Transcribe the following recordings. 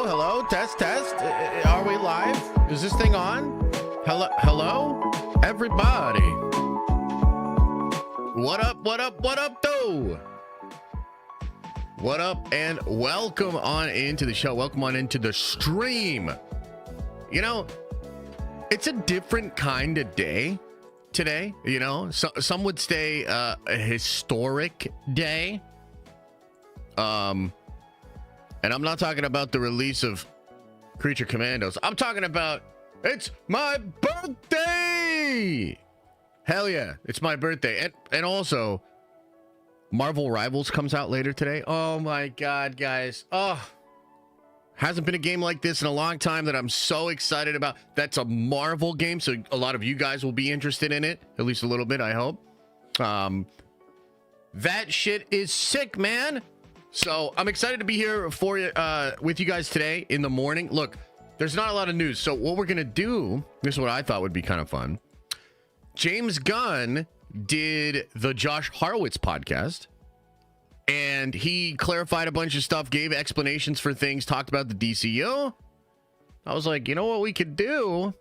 Hello, test. Are we live? Is this thing on? Hello, everybody. What up, though? What up, and welcome on into the show. Welcome on into the stream. You know, it's a different kind of day today. You know, some would say a historic day. And I'm not talking about the release of Creature Commandos. I'm talking about it's my birthday. Hell yeah, it's my birthday. And also, Marvel Rivals comes out later today. Oh my God, guys. Oh, hasn't been a game like this in a long time that I'm so excited about. That's a Marvel game, so a lot of you guys will be interested in it, at least a little bit, I hope. That shit is sick, man. So I'm excited to be here for you, with you guys today in the morning. Look, there's not a lot of news. So what we're going to do, this is what I thought would be kind of fun. James Gunn did the Josh Horowitz podcast, and he clarified a bunch of stuff, gave explanations for things, talked about the DCU. I was like, you know what we could do?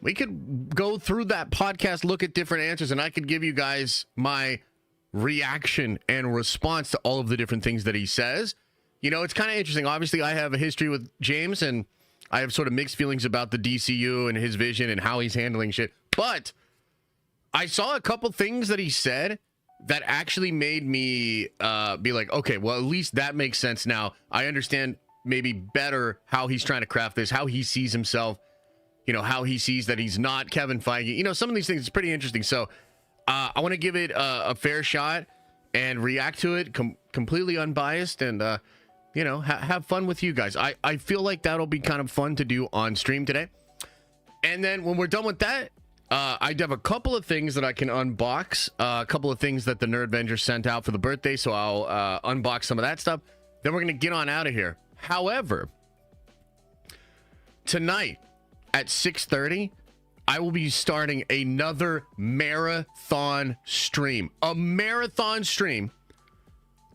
We could go through that podcast, look at different answers, and I could give you guys my reaction and response to all of the different things that he says. You know, it's kind of interesting. Obviously, I have a history with James, and I have sort of mixed feelings about the DCU and his vision and how he's handling shit. But I saw a couple things that he said that actually made me be like, okay, well, at least that makes sense now. I understand maybe better how he's trying to craft this, how he sees himself, you know, how he sees that he's not Kevin Feige. You know, some of these things is pretty interesting. So I want to give it a fair shot and react to it completely unbiased and, you know, have fun with you guys. I feel like that'll be kind of fun to do on stream today. And then when we're done with that, I have a couple of things that I can unbox, a couple of things that the Nerdvengers sent out for the birthday. So I'll unbox some of that stuff. Then we're going to get on out of here. However, tonight at 6:30, I will be starting another marathon stream. A marathon stream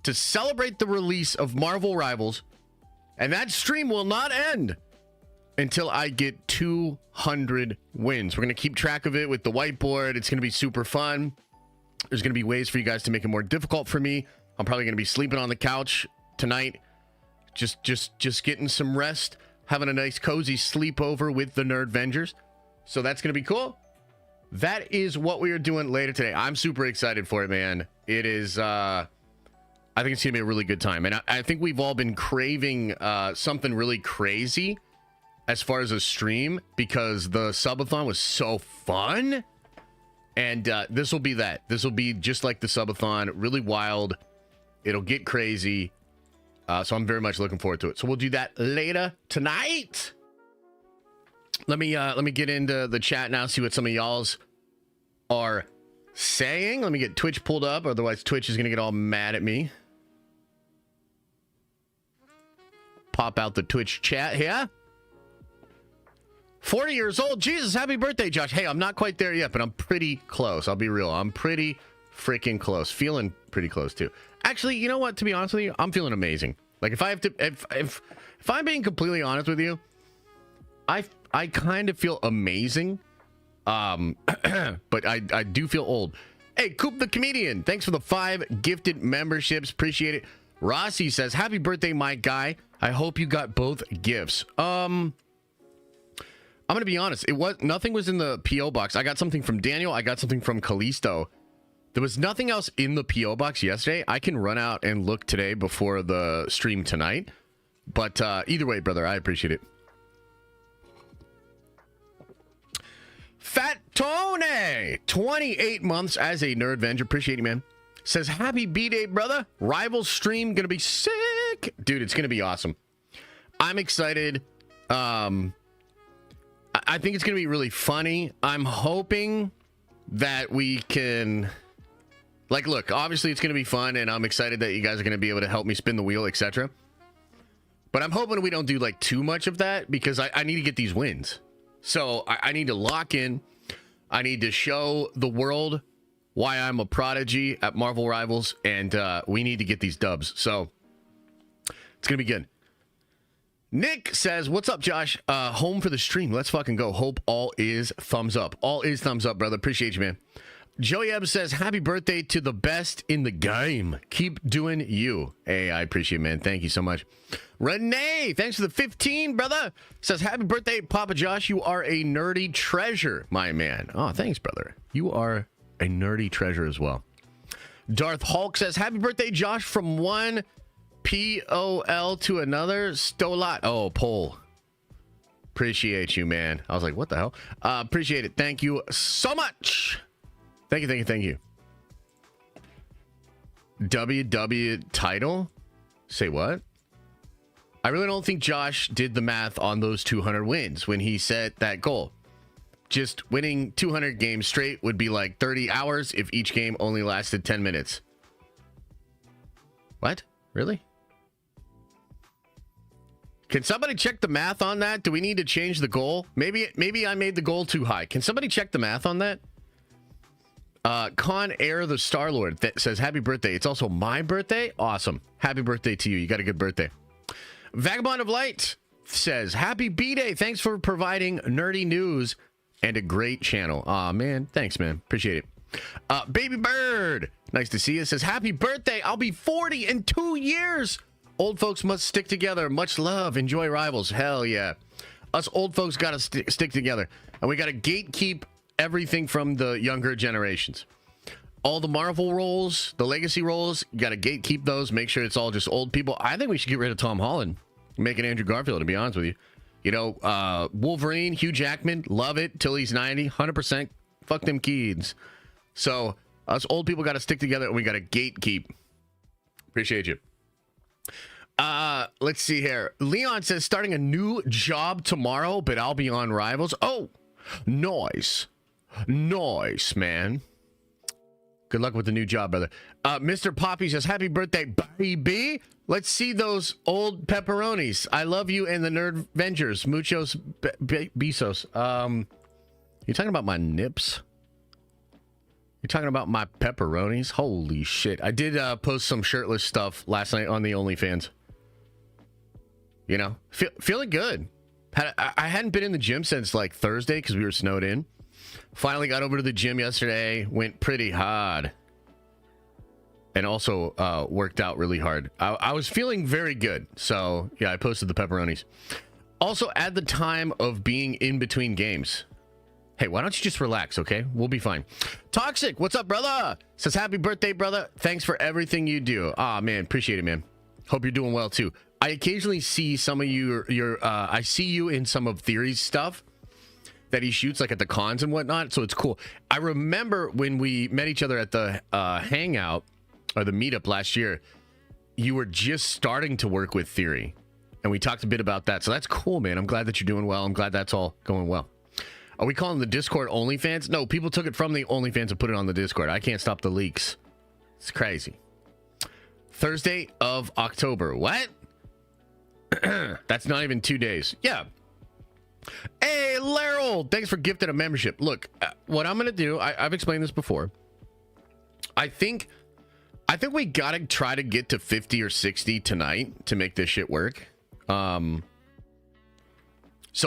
to celebrate the release of Marvel Rivals. And that stream will not end until I get 200 wins. We're going to keep track of it with the whiteboard. It's going to be super fun. There's going to be ways for you guys to make it more difficult for me. I'm probably going to be sleeping on the couch tonight. Just getting some rest. Having a nice cozy sleepover with the Nerdvengers. So that's going to be cool. That is what we are doing later today. I'm super excited for it, man. It is, I think it's going to be a really good time. And I think we've all been craving something really crazy as far as a stream because the subathon was so fun. And this will be that. This will be just like the subathon, really wild. It'll get crazy. So I'm very much looking forward to it. So we'll do that later tonight. Let me get into the chat now, see what some of y'all's are saying. Let me get Twitch pulled up, otherwise Twitch is gonna get all mad at me. Pop out the Twitch chat here. 40 years old. Jesus, happy birthday, Josh. Hey, I'm not quite there yet, but I'm pretty close. I'll be real. I'm pretty freaking close. Feeling pretty close too. Actually, you know what? To be honest with you, I'm feeling amazing. Like if I have to, if I'm being completely honest with you, I kind of feel amazing. But I do feel old. Hey, Coop the Comedian, thanks for the 5 gifted memberships. Appreciate it. Rossi says, happy birthday, my guy. I hope you got both gifts. I'm going to be honest. Nothing was in the P.O. box. I got something from Daniel. I got something from Callisto. There was nothing else in the P.O. box yesterday. I can run out and look today before the stream tonight. But either way, brother, I appreciate it. Fat Tony, 28 months as a Nerd Avenger. Appreciate you, man. Says, happy B-Day, brother. Rival stream gonna be sick. Dude, it's gonna be awesome. I'm excited. I think it's gonna be really funny. I'm hoping that we can... Like, look, obviously it's gonna be fun, and I'm excited that you guys are gonna be able to help me spin the wheel, etc. But I'm hoping we don't do, like, too much of that, because I need to get these wins. So I need to lock in. I need to show the world why I'm a prodigy at Marvel Rivals, and we need to get these dubs. So it's going to be good. Nick says, what's up, Josh? Home for the stream. Let's fucking go. Hope all is thumbs up. All is thumbs up, brother. Appreciate you, man. Joey Ebb says, happy birthday to the best in the game. Keep doing you. Hey, I appreciate it, man. Thank you so much. Renee, thanks for the 15, brother. Says, happy birthday, Papa Josh. You are a nerdy treasure, my man. Oh, thanks, brother. You are a nerdy treasure as well. Darth Hulk says, happy birthday, Josh, from one POL to another. Stolat. Oh, Pole. Appreciate you, man. I was like, what the hell? Appreciate it. Thank you so much. Thank you, thank you, thank you. WW title? Say what? I really don't think Josh did the math on those 200 wins when he set that goal. Just winning 200 games straight would be like 30 hours if each game only lasted 10 minutes. What? Really? Can somebody check the math on that? Do we need to change the goal? Maybe I made the goal too high. Can somebody check the math on that? Con Air the Star-Lord that says, happy birthday. It's also my birthday. Awesome. Happy birthday to you. You got a good birthday. Vagabond of Light says, happy B-Day. Thanks for providing nerdy news and a great channel. Aw, man. Thanks, man. Appreciate it. Baby Bird, nice to see you. Says, happy birthday. I'll be 40 in 2 years. Old folks must stick together. Much love. Enjoy Rivals. Hell yeah. Us old folks got to stick together. And we got to gatekeep everything from the younger generations. All the Marvel roles, the legacy roles, you got to gatekeep those. Make sure it's all just old people. I think we should get rid of Tom Holland. Make it Andrew Garfield, to be honest with you. You know, Wolverine, Hugh Jackman, love it till he's 90, 100%. Fuck them kids. So us old people got to stick together and we got to gatekeep. Appreciate you. Let's see here. Leon says, starting a new job tomorrow, but I'll be on Rivals. Oh, nice. Nice, man. Good luck with the new job, brother. Mr. Poppy says, happy birthday, baby. Let's see those old pepperonis. I love you and the Nerd Vengers. Muchos besos. You talking about my nips? You talking about my pepperonis? Holy shit. I did post some shirtless stuff last night on the OnlyFans. You know, feeling good. I hadn't been in the gym since like Thursday because we were snowed in. Finally got over to the gym yesterday. Went pretty hard. And also worked out really hard. I was feeling very good. So, yeah, I posted the pepperonis. Also, at the time of being in between games. Hey, why don't you just relax, okay? We'll be fine. Toxic, what's up, brother? Says, happy birthday, brother. Thanks for everything you do. Ah, man, appreciate it, man. Hope you're doing well, too. I occasionally see some of I see you in some of Theory's stuff that he shoots, like at the cons and whatnot, so it's cool. I remember when we met each other at the hangout, or the meetup last year, you were just starting to work with Theory, and we talked a bit about that, so that's cool, man. I'm glad that you're doing well. I'm glad that's all going well. Are we calling the Discord OnlyFans? No, people took it from the OnlyFans and put it on the Discord. I can't stop the leaks. It's crazy. Thursday of October. What? That's not even 2 days. Yeah. Hey, Laryl, thanks for gifting a membership. Look, what I'm going to do, I've explained this before. I think we got to try to get to 50 or 60 tonight to make this shit work. So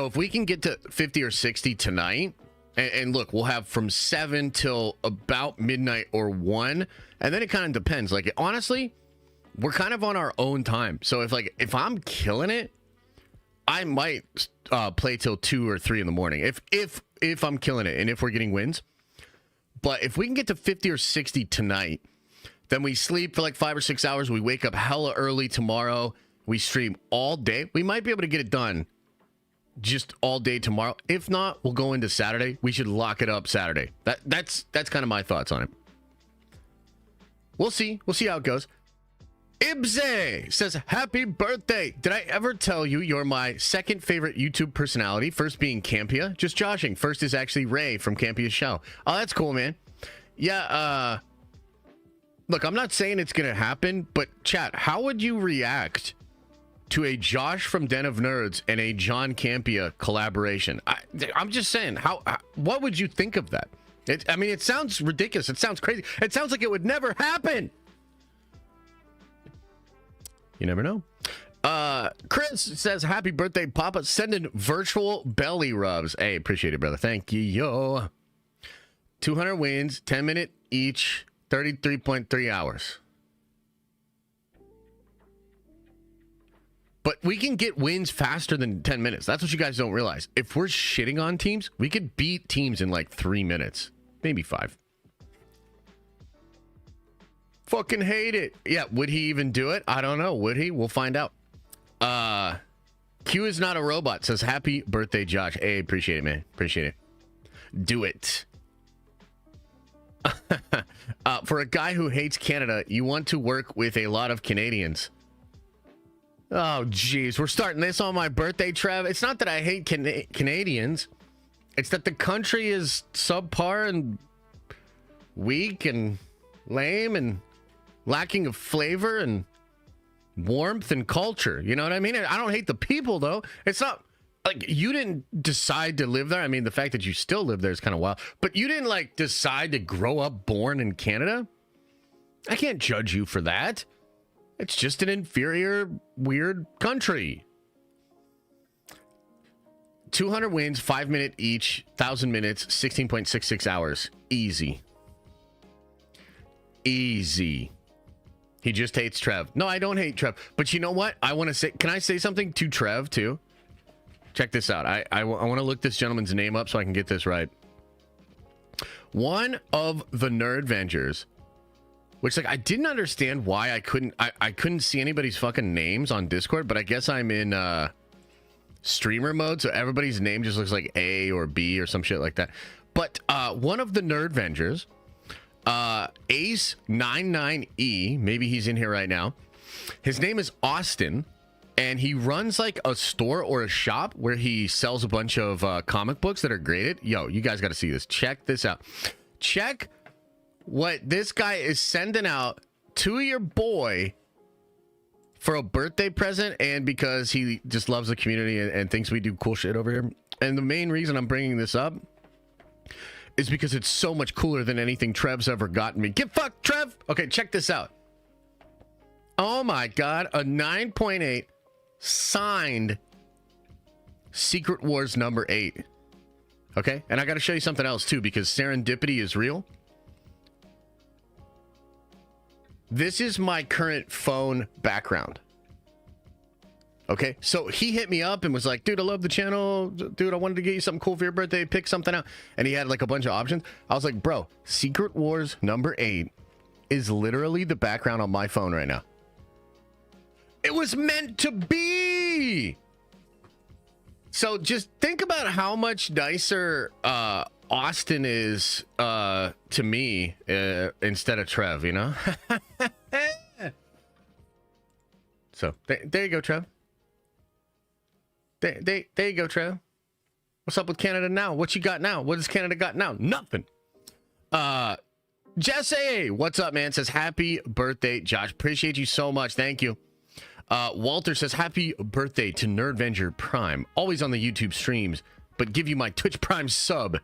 if we can get to 50 or 60 tonight, and look, we'll have from 7 till about midnight or 1, and then it kind of depends. Like, honestly, we're kind of on our own time. So if I'm killing it, I might play till 2 or 3 in the morning. If I'm killing it and if we're getting wins. But if we can get to 50 or 60 tonight, then we sleep for like 5 or 6 hours. We wake up hella early tomorrow. We stream all day. We might be able to get it done just all day tomorrow. If not, we'll go into Saturday. We should lock it up Saturday. That's kind of my thoughts on it. We'll see. We'll see how it goes. Ibze says, happy birthday. Did I ever tell you you're my second favorite YouTube personality? First being Campia. Just joshing. First is actually Ray from Campia's show. Oh, that's cool, man. Yeah, look, I'm not saying it's going to happen, but chat, how would you react to a Josh from Den of Nerds and a John Campia collaboration? I'm just saying, what would you think of that? I mean, it sounds ridiculous. It sounds crazy. It sounds like it would never happen. You never know. Chris says, happy birthday, Papa. Sending virtual belly rubs. Hey, appreciate it, brother. Thank you, yo. 200 wins, 10-minute each, 33.3 hours. But we can get wins faster than 10 minutes. That's what you guys don't realize. If we're shitting on teams, we could beat teams in like 3 minutes. Maybe 5. Fucking hate it. Yeah, would he even do it? I don't know. Would he? We'll find out. Q is not a robot. Says, happy birthday, Josh. Hey, appreciate it, man. Appreciate it. Do it. For a guy who hates Canada, you want to work with a lot of Canadians. Oh, jeez. We're starting this on my birthday, Trev. It's not that I hate Canadians. It's that the country is subpar and weak and lame and lacking of flavor and warmth and culture. You know what I mean? I don't hate the people, though. It's not like you didn't decide to live there. I mean, the fact that you still live there is kind of wild. But you didn't, like, decide to grow up born in Canada. I can't judge you for that. It's just an inferior, weird country. 200 wins, 5-minute each, 1,000 minutes, 16.66 hours. Easy. Easy. He just hates Trev. No, I don't hate Trev. But you know what? I want to say, can I say something to Trev too? Check this out. I want to look this gentleman's name up so I can get this right. One of the Nerd Vengers, which, like, I didn't understand why I couldn't see anybody's fucking names on Discord, but I guess I'm in streamer mode, so everybody's name just looks like A or B or some shit like that. But one of the Nerd Vengers, Ace99E, maybe he's in here right now. His name is Austin, and he runs like a store or a shop where he sells a bunch of comic books that are graded. Yo, you guys got to see this. Check this out. Check what this guy is sending out to your boy for a birthday present, and because he just loves the community and thinks we do cool shit over here. And the main reason I'm bringing this up is because it's so much cooler than anything Trev's ever gotten me. Get fucked, Trev! Okay, check this out. Oh my god, a 9.8 signed Secret Wars number 8. Okay, and I gotta show you something else too, because serendipity is real. This is my current phone background. Okay, so he hit me up and was like, dude, I love the channel. Dude, I wanted to get you something cool for your birthday. Pick something out. And he had like a bunch of options. I was like, bro, Secret Wars number 8 is literally the background on my phone right now. It was meant to be. So just think about how much nicer Austin is to me instead of Trev, you know? So there you go, Trev. There you go, Trev. What's up with Canada now? What you got now? What has Canada got now? Nothing. Jesse, what's up, man? Says happy birthday, Josh. Appreciate you so much. Thank you. Walter says happy birthday to Nerdvenger Prime. Always on the YouTube streams, but give you my Twitch Prime sub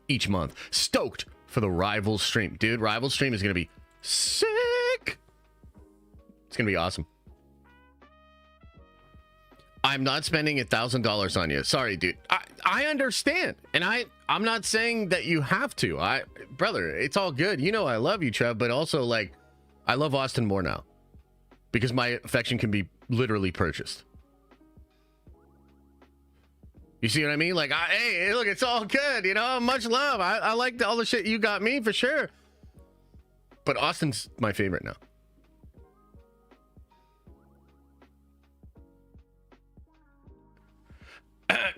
each month. Stoked for the Rival stream. Dude, Rival stream is going to be sick. It's going to be awesome. I'm not spending $1,000 on you. Sorry, dude. I understand. And I'm not saying that you have to. Brother, it's all good. You know I love you, Trev, but also, like, I love Austin more now. Because my affection can be literally purchased. You see what I mean? Like, hey, look, it's all good. You know, much love. I like all the shit you got me for sure. But Austin's my favorite now.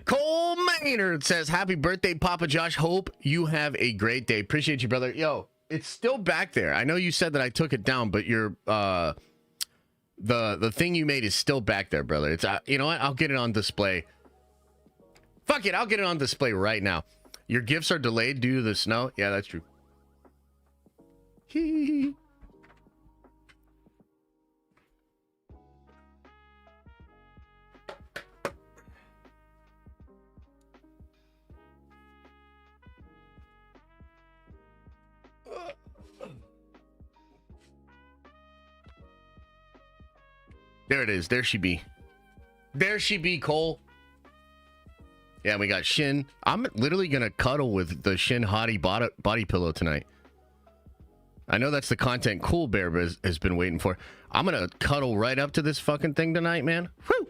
Cole Maynard says, happy birthday, Papa Josh. Hope you have a great day. Appreciate you, brother. Yo, it's still back there. I know you said that I took it down, but your the thing you made is still back there, brother. It's you know what? I'll get it on display. Fuck it, I'll get it on display right now. Your gifts are delayed due to the snow. Yeah, that's true. Hee. There it is. There she be. There she be, Cole. Yeah, we got Shin. I'm literally going to cuddle with the Shin Hottie body pillow tonight. I know that's the content Cool Bear has been waiting for. I'm going to cuddle right up to this fucking thing tonight, man. Whew.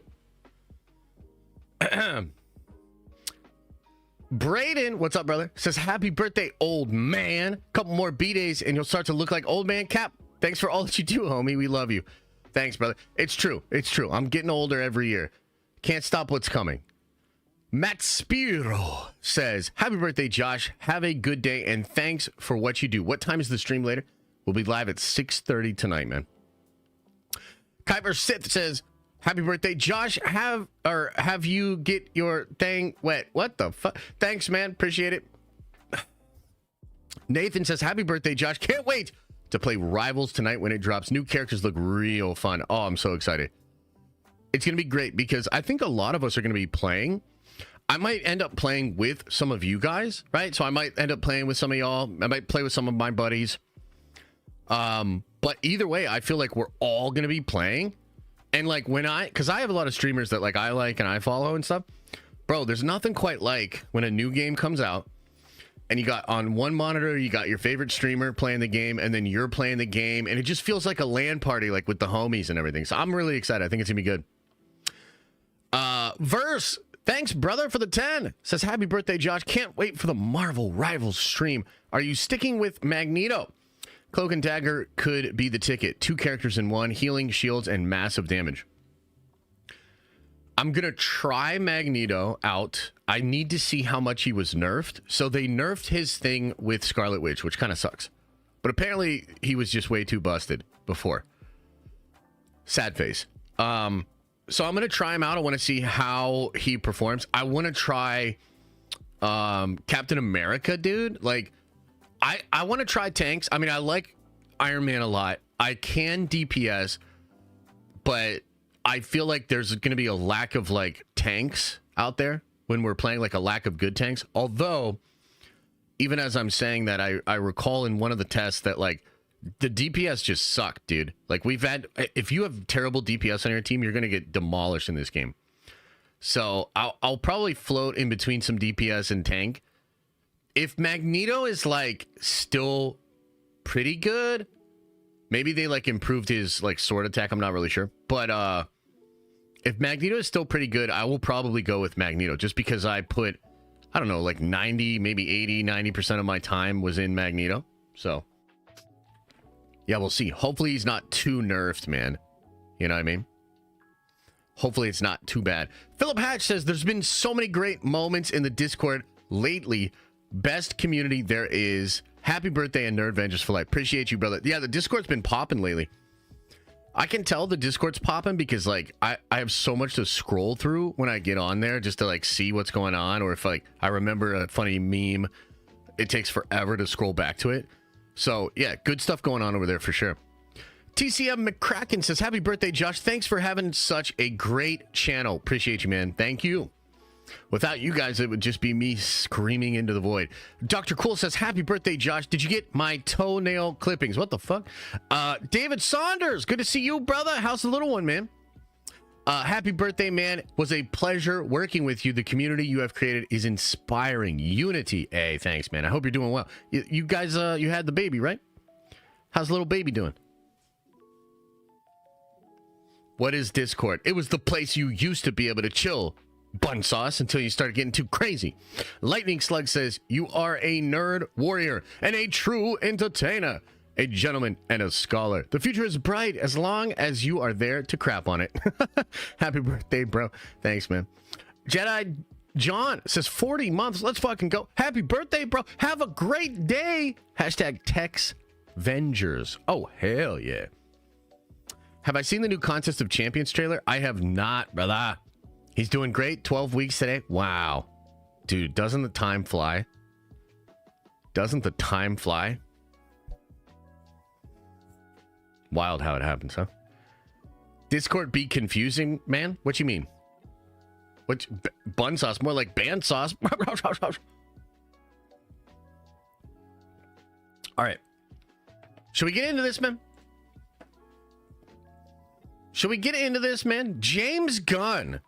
Brayden, what's up, brother? Says, happy birthday, old man. Couple more B-days and you'll start to look like old man Cap. Thanks for all that you do, homie. We love you. Thanks, brother. It's true. It's true. I'm getting older every year. Can't stop what's coming. Matt Spiro says, happy birthday, Josh. Have a good day, and thanks for what you do. What time is the stream later? We'll be live at 6:30 tonight, man. Kuiper Sith says, happy birthday, Josh. Have you get your thing wet? What the fuck? Thanks, man. Appreciate it. Nathan says, happy birthday, Josh. Can't wait to play Rivals tonight when it drops. New characters look real fun. Oh, I'm so excited. It's going to be great because I think a lot of us are going to be playing. I might end up playing with some of you guys, right? So I might end up playing with some of y'all. I might play with some of my buddies. But either way, I feel like we're all going to be playing. And like because I have a lot of streamers that like I like and I follow and stuff. Bro, there's nothing quite like when a new game comes out and you got on one monitor, you got your favorite streamer playing the game, and then you're playing the game, and it just feels like a LAN party, like with the homies and everything. So I'm really excited. I think it's gonna be good. Verse, thanks, brother, for the 10. Says, happy birthday, Josh. Can't wait for the Marvel Rivals stream. Are you sticking with Magneto? Cloak and Dagger could be the ticket. 2 characters in one, healing, shields, and massive damage. I'm going to try Magneto out. I need to see how much he was nerfed. So they nerfed his thing with Scarlet Witch, which kind of sucks. But apparently he was just way too busted before. Sad face. So I'm going to try him out. I want to see how he performs. I want to try Captain America, dude. Like, I want to try tanks. I mean, I like Iron Man a lot. I can DPS, but I feel like there's going to be a lack of like tanks out there when we're playing, like a lack of good tanks. Although, even as I'm saying that, I recall in one of the tests that like the DPS just sucked, dude. Like if you have terrible DPS on your team, you're going to get demolished in this game. So I'll probably float in between some DPS and tank. If Magneto is like still pretty good, maybe they like improved his like sword attack. I'm not really sure. But if Magneto is still pretty good, I will probably go with Magneto just because I put, I don't know, like 90, maybe 80, 90% of my time was in Magneto. So yeah, we'll see. Hopefully he's not too nerfed, man. You know what I mean? Hopefully it's not too bad. Philip Hatch says there's been so many great moments in the Discord lately. Best community there is. Happy birthday and Nerd Vengers for life. Appreciate you, brother. Yeah, the Discord's been popping lately. I can tell the Discord's popping because like I have so much to scroll through when I get on there just to like see what's going on, or if like I remember a funny meme, it takes forever to scroll back to it. So yeah, good stuff going on over there for sure. TCM McCracken says, happy birthday, Josh. Thanks for having such a great channel. Appreciate you, man. Thank you. Without you guys, it would just be me screaming into the void. Dr. Cool says, happy birthday, Josh. Did you get my toenail clippings? What the fuck? David Saunders, good to see you, brother. How's the little one, man? Happy birthday, man. Was a pleasure working with you. The community you have created is inspiring. Unity. Hey, thanks, man. I hope you're doing well. You guys, you had the baby, right? How's the little baby doing? What is Discord? It was the place you used to be able to chill, bun sauce, until you started getting too crazy. Lightning Slug says, you are a nerd warrior and a true entertainer, a gentleman and a scholar. The future is bright as long as you are there to crap on it. Happy birthday, bro. Thanks, man. Jedi John says 40 months. Let's fucking go. Happy birthday, bro. Have a great day. Hashtag Tex Vengers. Oh, hell yeah. Have I seen the new Contest of Champions trailer? I have not, brother. He's doing great. 12 weeks today. Wow. Dude, doesn't the time fly? Doesn't the time fly? Wild how it happens, huh? Discord be confusing, man? What you mean? What bun sauce? More like band sauce. All right. Should we get into this, man? Should we get into this, man? James Gunn.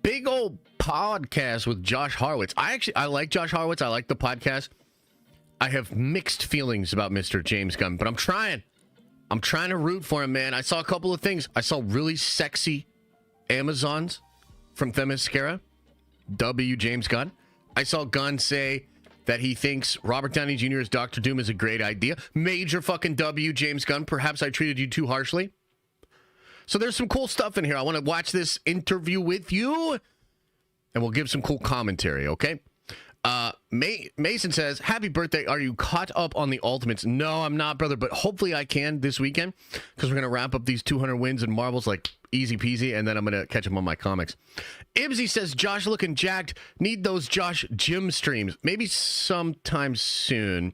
Big old podcast with Josh Harwitz. I like Josh Harwitz. I like the podcast. I have mixed feelings about Mr. James Gunn, but I'm trying to root for him, man. I saw a couple of things. I saw really sexy Amazons from Themyscira. W. James Gunn. I saw Gunn say that he thinks Robert Downey Jr. as Doctor Doom is a great idea. Major fucking W. James Gunn. Perhaps I treated you too harshly. So there's some cool stuff in here. I want to watch this interview with you, and we'll give some cool commentary, okay? Mason says, happy birthday. Are you caught up on the Ultimates? No, I'm not, brother, but hopefully I can this weekend, because we're going to wrap up these 200 wins and Marvels like easy peasy, and then I'm going to catch up on my comics. Ibsy says, Josh looking jacked. Need those Josh gym streams. Maybe sometime soon.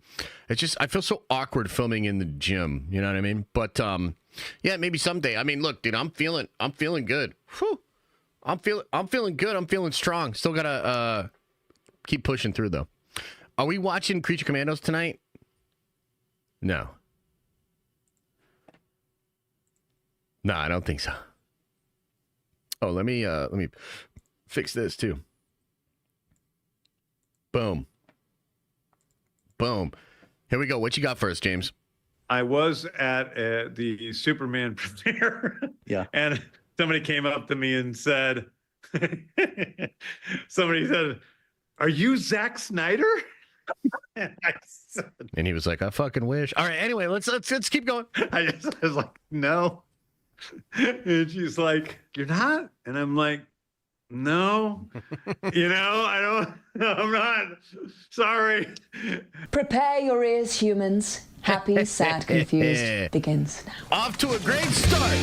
It's just, I feel so awkward filming in the gym. You know what I mean? But, yeah, maybe someday. I mean, look, dude, I'm feeling good. Whew. I'm feeling good. I'm feeling strong. Still got to, keep pushing through, though. Are we watching Creature Commandos tonight? No. No, I don't think so. Oh, let me fix this too. Boom. Boom. Here we go. What you got first, James? I was at the Superman premiere. Yeah. And somebody came up to me and said, are you Zack Snyder? And he was like, I fucking wish. All right, anyway, let's keep going. I was like, no. And she's like, you're not? And I'm like, no. I'm not. Sorry. Prepare your ears, humans. Happy, sad, confused begins now. Off to a great start.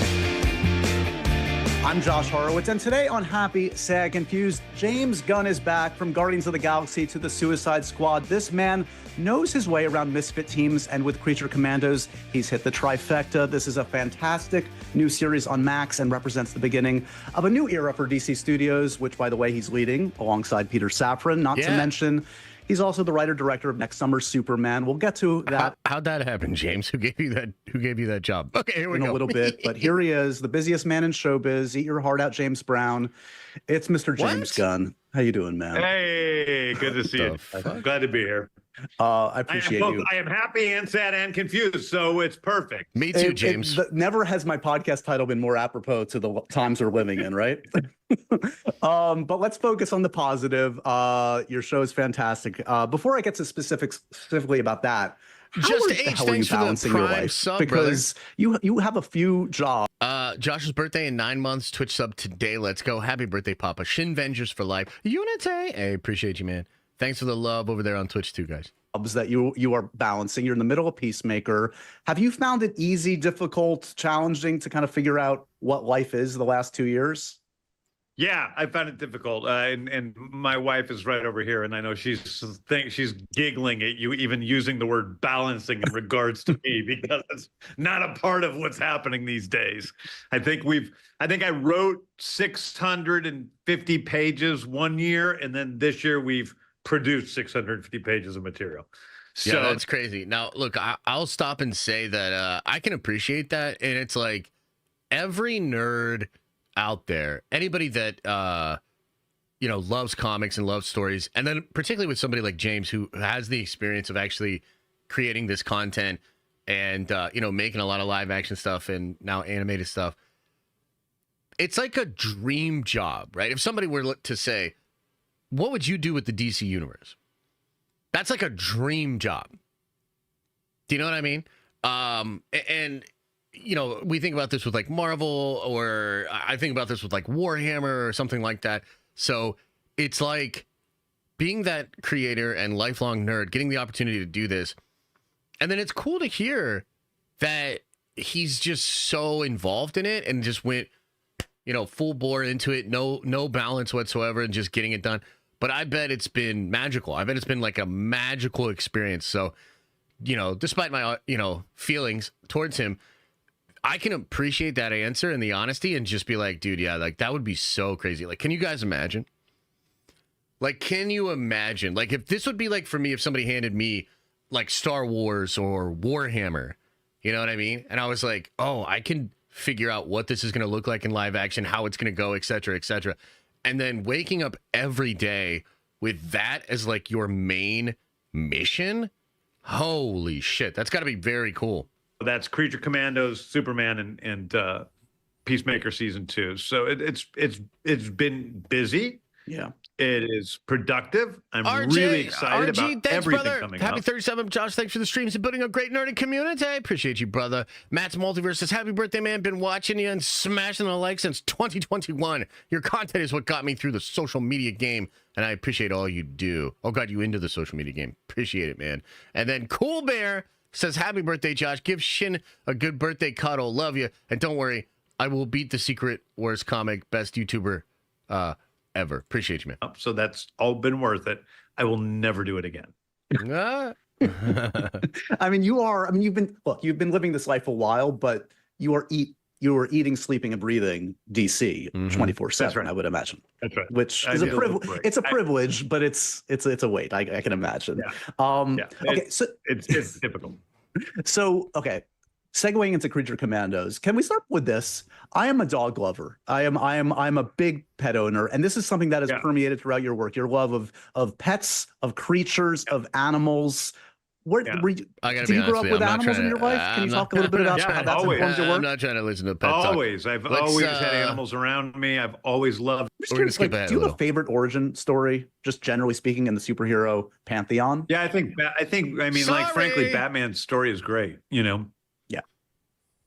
I'm Josh Horowitz, and today on Happy, Sad, Confused, James Gunn is back from Guardians of the Galaxy to the Suicide Squad. This man knows his way around misfit teams, and with Creature Commandos, he's hit the trifecta. This is a fantastic new series on Max and represents the beginning of a new era for DC Studios, which, by the way, he's leading alongside Peter Safran, not to mention he's also the writer-director of next summer's Superman. We'll get to that. How'd that happen, James? Who gave you that job? Okay, here we go. In a little bit, but here he is, the busiest man in showbiz. Eat your heart out, James Brown. It's Mr. James Gunn. How you doing, man? Hey, good to see you. Glad to be here. I appreciate you. I am happy and sad and confused, so it's perfect. Me too, James. Never has my podcast title been more apropos to the times we're living in, right? But let's focus on the positive. Your show is fantastic. Before I get to specifically about that, just H, thanks for the prime sub, because you have a few jobs. Josh's birthday in 9 months. Twitch sub today. Let's go. Happy birthday, Papa. Shin Vengers for life. Unity. Hey, appreciate you, man. Thanks for the love over there on Twitch too, guys. That you are balancing. You're in the middle of Peacemaker. Have you found it easy, difficult, challenging to kind of figure out what life is the last 2 years? Yeah, I found it difficult, and my wife is right over here, and I know she's giggling at you even using the word balancing in regards to me, because it's not a part of what's happening these days. I think I wrote 650 pages one year, and then this year we've produced 650 pages of material. So yeah, that's crazy. Now, look, I'll stop and say that I can appreciate that, and it's like every nerd out there, anybody that loves comics and loves stories, and then particularly with somebody like James who has the experience of actually creating this content and making a lot of live action stuff and now animated stuff, it's like a dream job, right? If somebody were to say, what would you do with the DC universe? That's like a dream job. Do you know what I mean? And we think about this with like Marvel, or I think about this with like Warhammer or something like that. So it's like being that creator and lifelong nerd, getting the opportunity to do this. And then it's cool to hear that he's just so involved in it and just went, full bore into it. No balance whatsoever and just getting it done. But I bet it's been magical. I bet it's been like a magical experience. So, despite my, feelings towards him, I can appreciate that answer and the honesty and just be like, dude, yeah, like that would be so crazy. Like, can you guys imagine? Like, can you imagine? Like, if this would be like for me, if somebody handed me like Star Wars or Warhammer, you know what I mean? And I was like, oh, I can figure out what this is going to look like in live action, how it's going to go, et cetera, et cetera. And then waking up every day with that as like your main mission. Holy shit. That's got to be very cool. That's Creature Commandos, Superman, and Peacemaker season 2. So it's been busy. Yeah. It is productive. I'm RJ, really excited about thanks, everything brother. coming Happy up. 37, Josh. Thanks for the streams and building a great nerdy community. Appreciate you, brother. Matt's Multiverse says, happy birthday, man. Been watching you and smashing the like since 2021. Your content is what got me through the social media game, and I appreciate all you do. Oh, got you into the social media game. Appreciate it, man. And then Cool Bear says, happy birthday, Josh. Give Shin a good birthday cuddle. Love you. And don't worry, I will beat the Secret Wars comic best YouTuber ever. Appreciate you, man. So that's all been worth it. I will never do it again. I mean, you've been living this life a while, but you are eating, sleeping, and breathing DC 24/7. Right. I would imagine. That's right. Which is a privilege. It's a privilege, but it's a weight. I can imagine. Yeah. Okay, so it's difficult. So okay, segueing into Creature Commandos, can we start with this? I am a dog lover. I'm a big pet owner, and this is something that has permeated throughout your work. Your love of pets, of creatures, of animals. Where did you grow up with animals in your life? Can you talk a little bit about how that's informed your work? I'm not trying to listen to pet always. talk. I've always had animals around me. I've always loved. Do you have a favorite origin story, just generally speaking, in the superhero pantheon? Yeah, I think. Like, frankly, Batman's story is great. Yeah.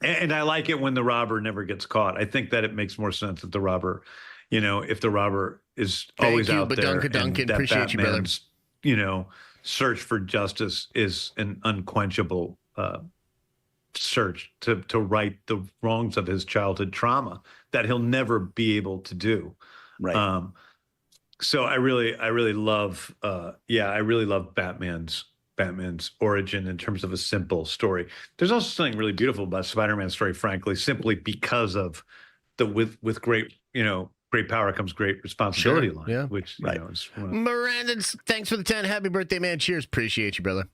And I like it when the robber never gets caught. I think that it makes more sense that the robber, if the robber is always out there. Duncan, appreciate you, brother. Search for justice is an unquenchable search to right the wrongs of his childhood trauma that he'll never be able to do. Right. So I really love Batman's origin in terms of a simple story. There's also something really beautiful about Spider-Man's story, frankly, simply because of the with great power comes great responsibility line, which is Miranda, thanks for the 10. Happy birthday, man. Cheers. Appreciate you, brother.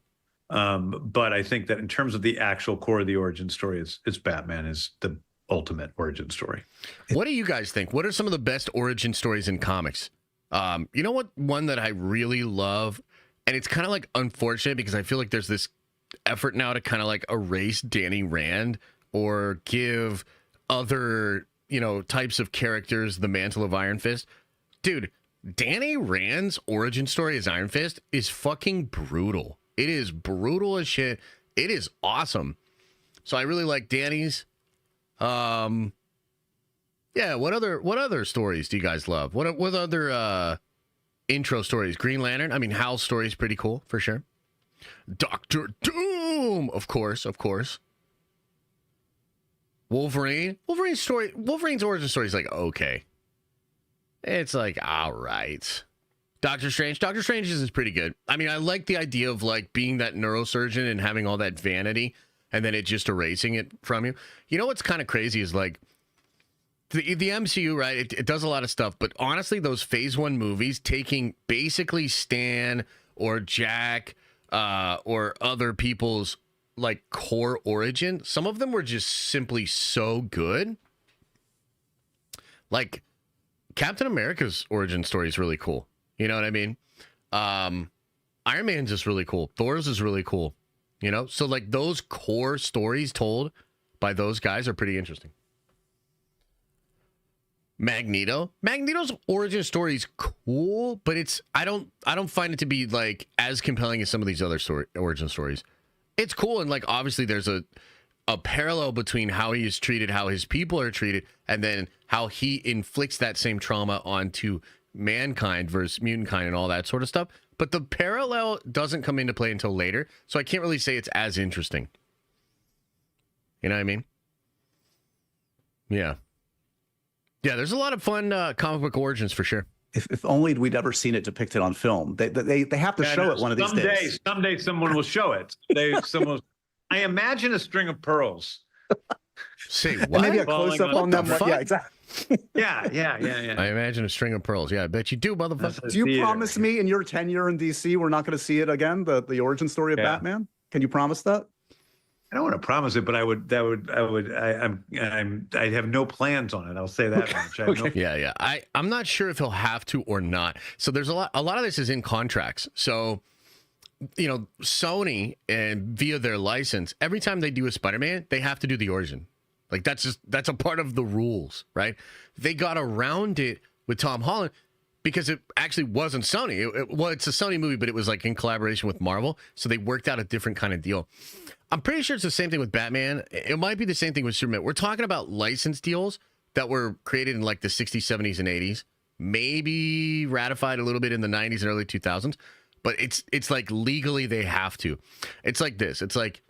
But I think that in terms of the actual core of the origin story, it's Batman is the ultimate origin story. What do you guys think? What are some of the best origin stories in comics? You know what? One that I really love, and it's kind of like unfortunate because I feel like there's this effort now to kind of like erase Danny Rand or give other types of characters the mantle of Iron Fist. Dude, Danny Rand's origin story as Iron Fist is fucking brutal. It is brutal as shit. It is awesome. So I really like Danny's. What other stories do you guys love? What other intro stories? Green Lantern. I mean, Hal's story is pretty cool for sure. Doctor Doom, of course. Wolverine's origin story is like okay. It's like all right. Doctor Strange is pretty good. I mean, I like the idea of like being that neurosurgeon and having all that vanity and then it just erasing it from you. You know what's kind of crazy is like the MCU, right? It does a lot of stuff, but honestly, those Phase 1 movies taking basically Stan or Jack or other people's like core origin, some of them were just simply so good. Like Captain America's origin story is really cool. You know what I mean? Iron Man's is really cool. Thor's is really cool. So like those core stories told by those guys are pretty interesting. Magneto's origin story is cool, but I don't find it to be like as compelling as some of these other origin stories. It's cool, and like obviously there's a parallel between how he is treated, how his people are treated, and then how he inflicts that same trauma onto mankind versus mutant kind and all that sort of stuff. But the parallel doesn't come into play until later, so I can't really say it's as interesting. You know what I mean? Yeah. Yeah, there's a lot of fun comic book origins for sure. If only we'd ever seen it depicted on film. They have to show it one of these days. Someday someone will show it. I imagine a string of pearls. Say what? And maybe a close-up on them. Fuck? Yeah, exactly. Yeah. I imagine a string of pearls. Yeah, I bet you do, motherfucker. Do you promise me in your tenure in DC we're not going to see it again, the origin story of Batman? Can you promise that? I don't want to promise it, but I have no plans on it. I'll say that much. I have no. Yeah. I'm not sure if he'll have to or not. So there's a lot of this is in contracts. So, you know, Sony and via their license, every time they do a Spider-Man, they have to do the origin. Like that's a part of the rules, right? They got around it with Tom Holland because it actually wasn't Sony. It's a Sony movie, but it was like in collaboration with Marvel. So they worked out a different kind of deal. I'm pretty sure it's the same thing with Batman. It might be the same thing with Superman. We're talking about license deals that were created in like the 60s, 70s, and 80s, maybe ratified a little bit in the 90s and early 2000s, but it's like legally they have to. It's like this. It's like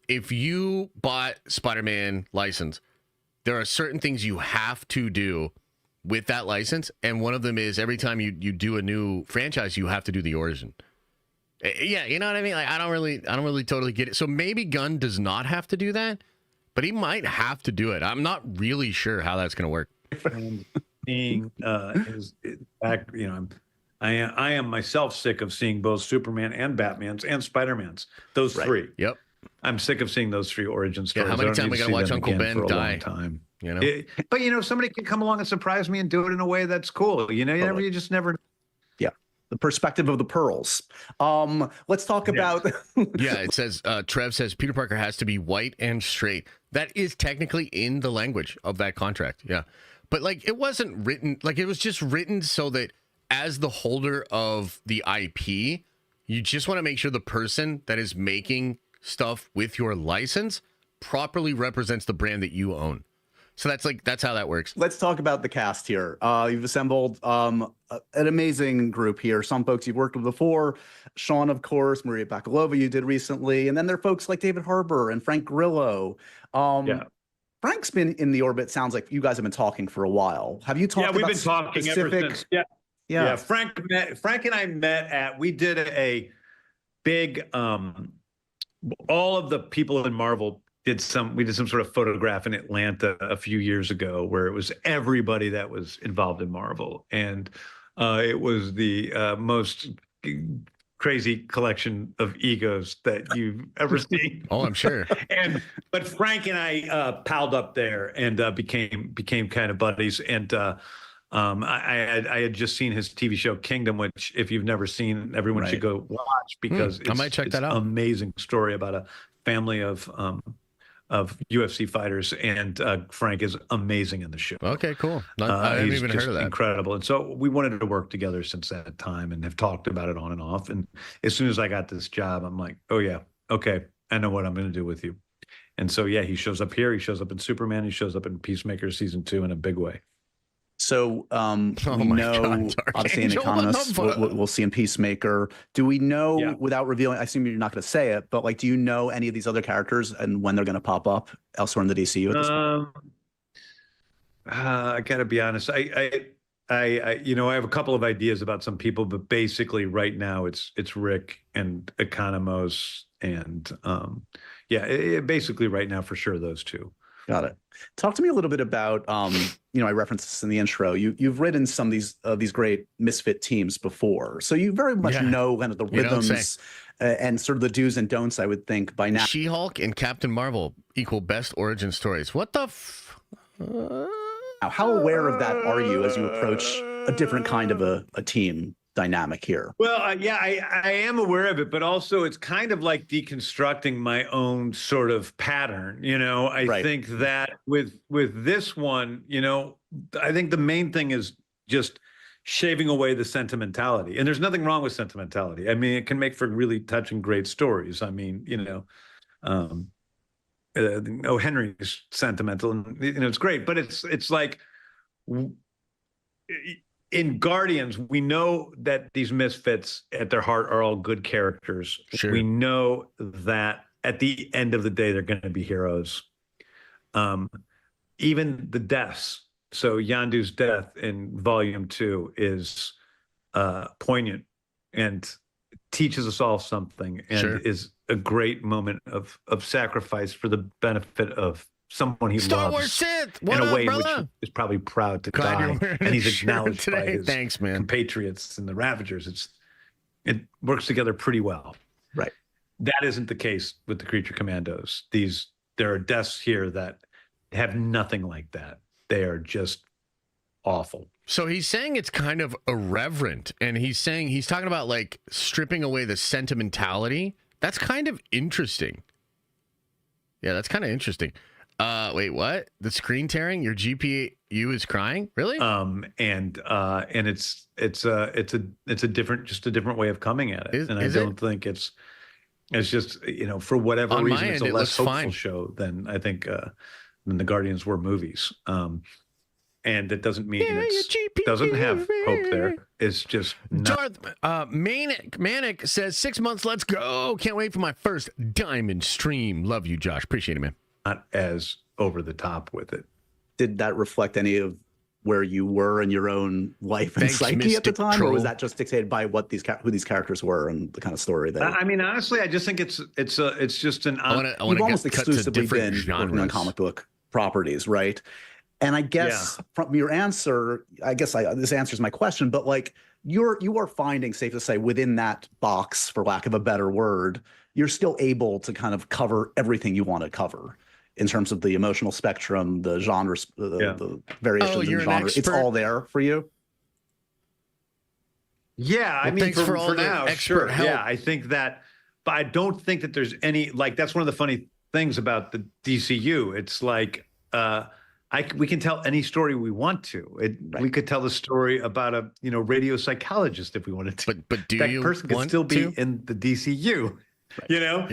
if you bought Spider-Man license, there are certain things you have to do with that license, and one of them is every time you do a new franchise, you have to do the origin. Yeah, you know what I mean? Like I don't really totally get it. So maybe Gunn does not have to do that, but he might have to do it. I'm not really sure how that's going to work. Seeing his back, you know, I am myself sick of seeing both Superman and Batman's and Spider-Man's. Those three. Yep. I'm sick of seeing those three origin stories. Yeah, how many times we got to watch Uncle Ben die? You know? But you know, somebody can come along and surprise me and do it in a way that's cool. You know, you just never. Yeah. The perspective of the pearls. Let's talk about. Yeah, it says, Trev says Peter Parker has to be white and straight. That is technically in the language of that contract. Yeah. But like, it wasn't written, like it was just written so that as the holder of the IP, you just want to make sure the person that is making stuff with your license properly represents the brand that you own. So that's how that works. Let's talk about the cast here. You've assembled an amazing group here. Some folks you've worked with before. Sean, of course, Maria Bakalova you did recently. And then there are folks like David Harbour and Frank Grillo. Frank's been in the orbit, sounds like you guys have been talking for a while. Have you talked about we've been talking ever since. Yeah. Frank and I met we did a big, all of the people in Marvel we did some sort of photograph in Atlanta a few years ago where it was everybody that was involved in Marvel. And it was the most crazy collection of egos that you've ever seen. Oh, I'm sure. But Frank and I palled up there and became kind of buddies. And I had just seen his TV show Kingdom, which if you've never seen, everyone should go watch because I might check that out. An amazing story about a family of UFC fighters, and Frank is amazing in the show. Okay, cool. I haven't even heard of that. Incredible. And so we wanted to work together since that time and have talked about it on and off. And as soon as I got this job, I'm like, oh yeah, okay, I know what I'm going to do with you. And so yeah, he shows up here. He shows up in Superman. He shows up in Peacemaker season 2 in a big way. So we know, obviously, in Economist, we'll see in Peacemaker. Do we know, without revealing, I assume you're not going to say it, but like, do you know any of these other characters and when they're going to pop up elsewhere in the DCU at this point? I got to be honest. I have a couple of ideas about some people, but basically right now it's Rick and Economos and basically right now for sure those two. Got it. Talk to me a little bit about, I referenced this in the intro. You've written some of these great misfit teams before, so you very much know kind of the rhythms and sort of the do's and don'ts. I would think by now. She-Hulk and Captain Marvel equal best origin stories. What the? How aware of that are you as you approach a different kind of a team dynamic here? Well, I am aware of it, but also it's kind of like deconstructing my own sort of pattern. I think that with this one, I think the main thing is just shaving away the sentimentality. And there's nothing wrong with sentimentality. I mean, it can make for really touching, great stories. I mean, Henry's sentimental and, it's great, but it's like, in Guardians, we know that these misfits at their heart are all good characters. Sure. We know that at the end of the day, they're going to be heroes. Even the deaths. So Yondu's death in Volume 2 is poignant and teaches us all something, and Sure. is a great moment of sacrifice for the benefit of someone he Star loves. Wars Sith, what in a up, way in brother? which is probably proud to Glad you're die, wearing and he's a shirt acknowledged by today. his Thanks, man. compatriots and the Ravagers. It works together pretty well. Right. That isn't the case with the Creature Commandos. There are deaths here that have nothing like that. They are just awful. So he's saying it's kind of irreverent, and he's talking about like stripping away the sentimentality. That's kind of interesting. Yeah, that's kind of interesting. Wait, what? The screen tearing? Your GPU is crying? Really? And it's a different way of coming at it. I don't think it's just, for whatever On my reason, it's end, a it less looks hopeful fine. show than I think than the Guardians were movies. And that doesn't mean it doesn't have hope there. It's just not. Darth Manic says 6 months. Let's go. Can't wait for my first diamond stream. Love you, Josh. Appreciate it, man. Not as over the top with it. Did that reflect any of where you were in your own life and Thanks, psyche at the Mystic time, Troll. or was that just dictated by what who these characters were and the kind of story they? I mean, honestly, I just think it's just an. I want You've almost to cut to exclusively different been working on genres. comic book properties, right? And I guess from your answer, this answers my question, but like you are finding, safe to say, within that box, for lack of a better word, you're still able to kind of cover everything you want to cover in terms of the emotional spectrum, the genres, the variations in you're an genre. It's expert? all there for you. Yeah, I Well, mean, thanks for all for the now, expert sure. help. Yeah, I think that, but I don't think that there's any, like, that's one of the funny things about the DCU. It's like, we can tell any story we want to. We could tell the story about a radio psychologist if we wanted to. But do that you person could want still be to? in the DCU? You know,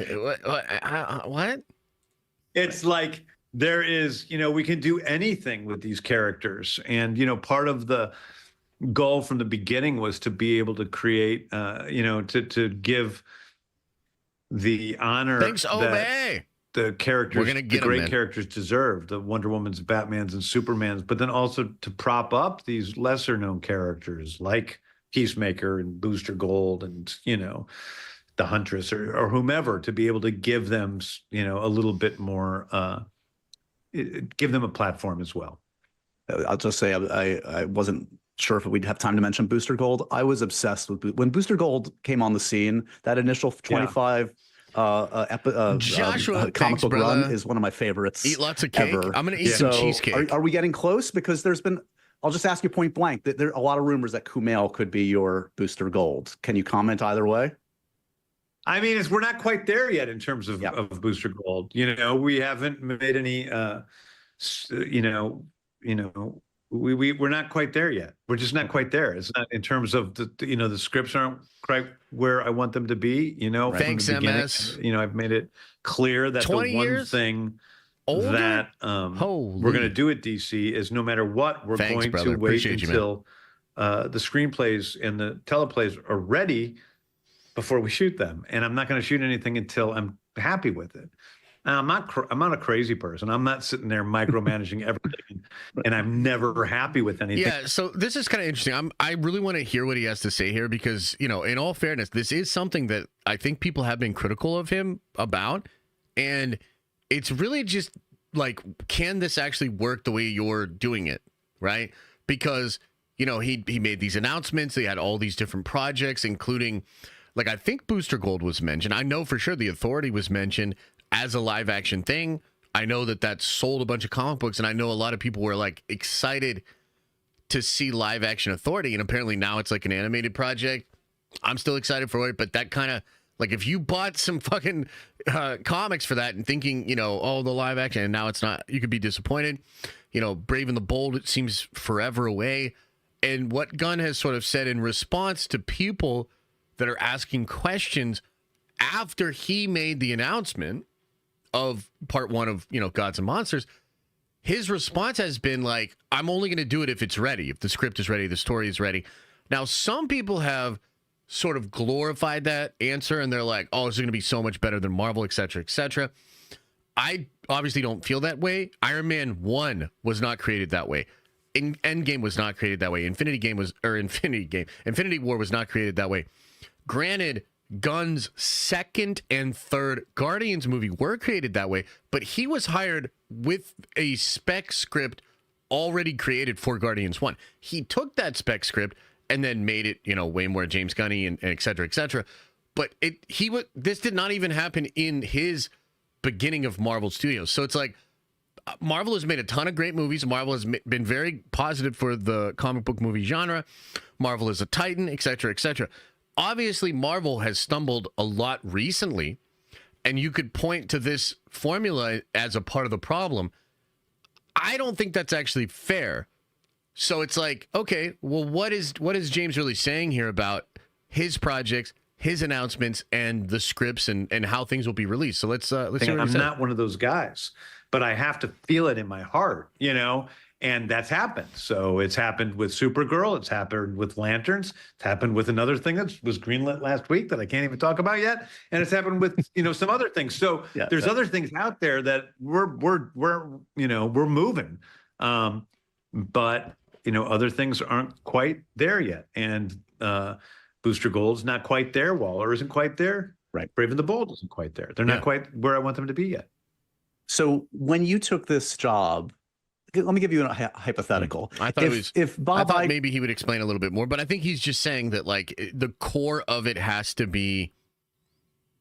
What? it's like there is, we can do anything with these characters, and part of the goal from the beginning was to be able to create, to give the honor Thanks, that Obey. the characters, We're gonna get the great 'em, man. characters deserve, the Wonder Womans, Batmans, and Supermans, but then also to prop up these lesser known characters like Peacemaker and Booster Gold and, the Huntress or whomever, to be able to give them, a little bit more, give them a platform as well. I'll just say I wasn't sure if we'd have time to mention Booster Gold. I was obsessed with when Booster Gold came on the scene. That initial 25 Joshua, comic thanks, book brother. run is one of my favorites. Eat lots of cake. ever. I'm gonna eat some So cheesecake. Are we getting close? Because there's been. I'll just ask you point blank that there are a lot of rumors that Kumail could be your Booster Gold. Can you comment either way? I mean, we're not quite there yet in terms of, Yeah. of Booster Gold. We haven't made any, we're not quite there yet. We're just not quite there. It's not in terms of the scripts aren't quite where I want them to be. From Thanks, the beginning. MS. I've made it clear that the 20 one years thing older? that Holy. we're going to do at DC is no matter what, we're Thanks, going brother. to wait Appreciate you, man. until the screenplays and the teleplays are ready before we shoot them. And I'm not going to shoot anything until I'm happy with it. Now, I'm not a crazy person. I'm not sitting there micromanaging everything, and I'm never happy with anything. Yeah, so this is kind of interesting. I really want to hear what he has to say here because, in all fairness, this is something that I think people have been critical of him about. And it's really just like, can this actually work the way you're doing it, right? Because, he made these announcements. They had all these different projects, including, like, I think Booster Gold was mentioned. I know for sure The Authority was mentioned as a live action thing. I know that sold a bunch of comic books, and I know a lot of people were like excited to see live action Authority, and apparently now it's like an animated project. I'm still excited for it, but that kind of like, if you bought some fucking comics for that and thinking, the live action, and now it's not, you could be disappointed. Brave and the Bold, it seems forever away. And what Gunn has sort of said in response to people that are asking questions after he made the announcement of part one of, Gods and Monsters, his response has been like, I'm only going to do it if it's ready, if the script is ready, the story is ready. Now, some people have sort of glorified that answer, and they're like, oh, this is going to be so much better than Marvel, et cetera, et cetera. I obviously don't feel that way. Iron Man 1 was not created that way. Endgame was not created that way. Infinity War was not created that way. Granted, Gunn's second and third Guardians movie were created that way, but he was hired with a spec script already created for Guardians 1. He took that spec script and then made it, way more James Gunny and et cetera, et cetera. But this did not even happen in his beginning of Marvel Studios. So it's like, Marvel has made a ton of great movies. Marvel has been very positive for the comic book movie genre. Marvel is a titan, et cetera, et cetera. Obviously, Marvel has stumbled a lot recently, and you could point to this formula as a part of the problem. I don't think that's actually fair. So it's like, okay, well, what is James really saying here about his projects, his announcements, and the scripts and how things will be released? So let's see what I'm not one of those guys, but I have to feel it in my heart, and that's happened. So it's happened with Supergirl. It's happened with Lanterns. It's happened with another thing that was greenlit last week that I can't even talk about yet. And it's happened with, some other things. So there's other things out there that we're moving. But, other things aren't quite there yet. And Booster Gold's not quite there. Waller isn't quite there. Right. Brave and the Bold isn't quite there. They're not quite where I want them to be yet. So when you took this job, let me give you a hypothetical. I thought maybe he would explain a little bit more, but I think he's just saying that like the core of it has to be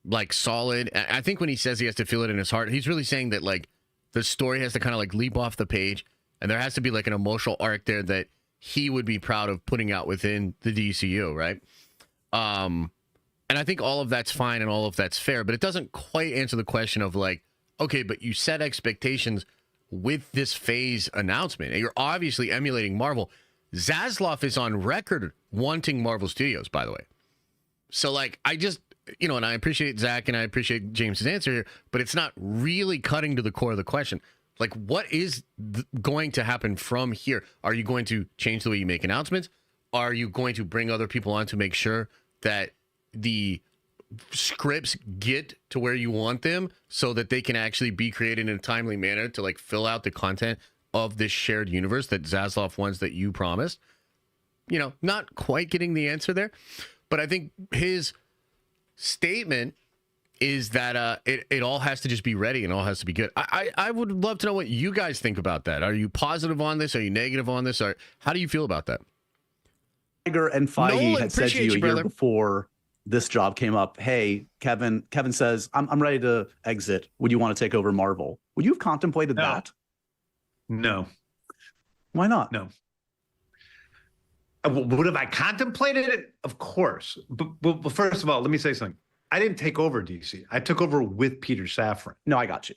like solid. I think when he says he has to feel it in his heart, he's really saying that like the story has to kind of like leap off the page, and there has to be like an emotional arc there that he would be proud of putting out within the DCU, right? And I think all of that's fine and all of that's fair, but it doesn't quite answer the question of like, okay, but you set expectations with this phase announcement, and you're obviously emulating Marvel. Zaslav is on record wanting Marvel Studios, by the way. So, like, I just, and I appreciate Zach and I appreciate James's answer here, but it's not really cutting to the core of the question. Like, what is going to happen from here? Are you going to change the way you make announcements? Are you going to bring other people on to make sure that the scripts get to where you want them so that they can actually be created in a timely manner to like fill out the content of this shared universe that Zaslav wants that you promised? Not quite getting the answer there, but I think his statement is that it all has to just be ready and all has to be good. I would love to know what you guys think about that. Are you positive on this? Are you negative on this? Or how do you feel about that? Tiger and Feige had said to you a brother. year before this job came up, hey, Kevin says, I'm ready to exit. Would you want to take over Marvel? Would you have contemplated that? No. Why not? No. Would have I contemplated it? Of course. But first of all, let me say something. I didn't take over DC. I took over with Peter Safran. No, I got you.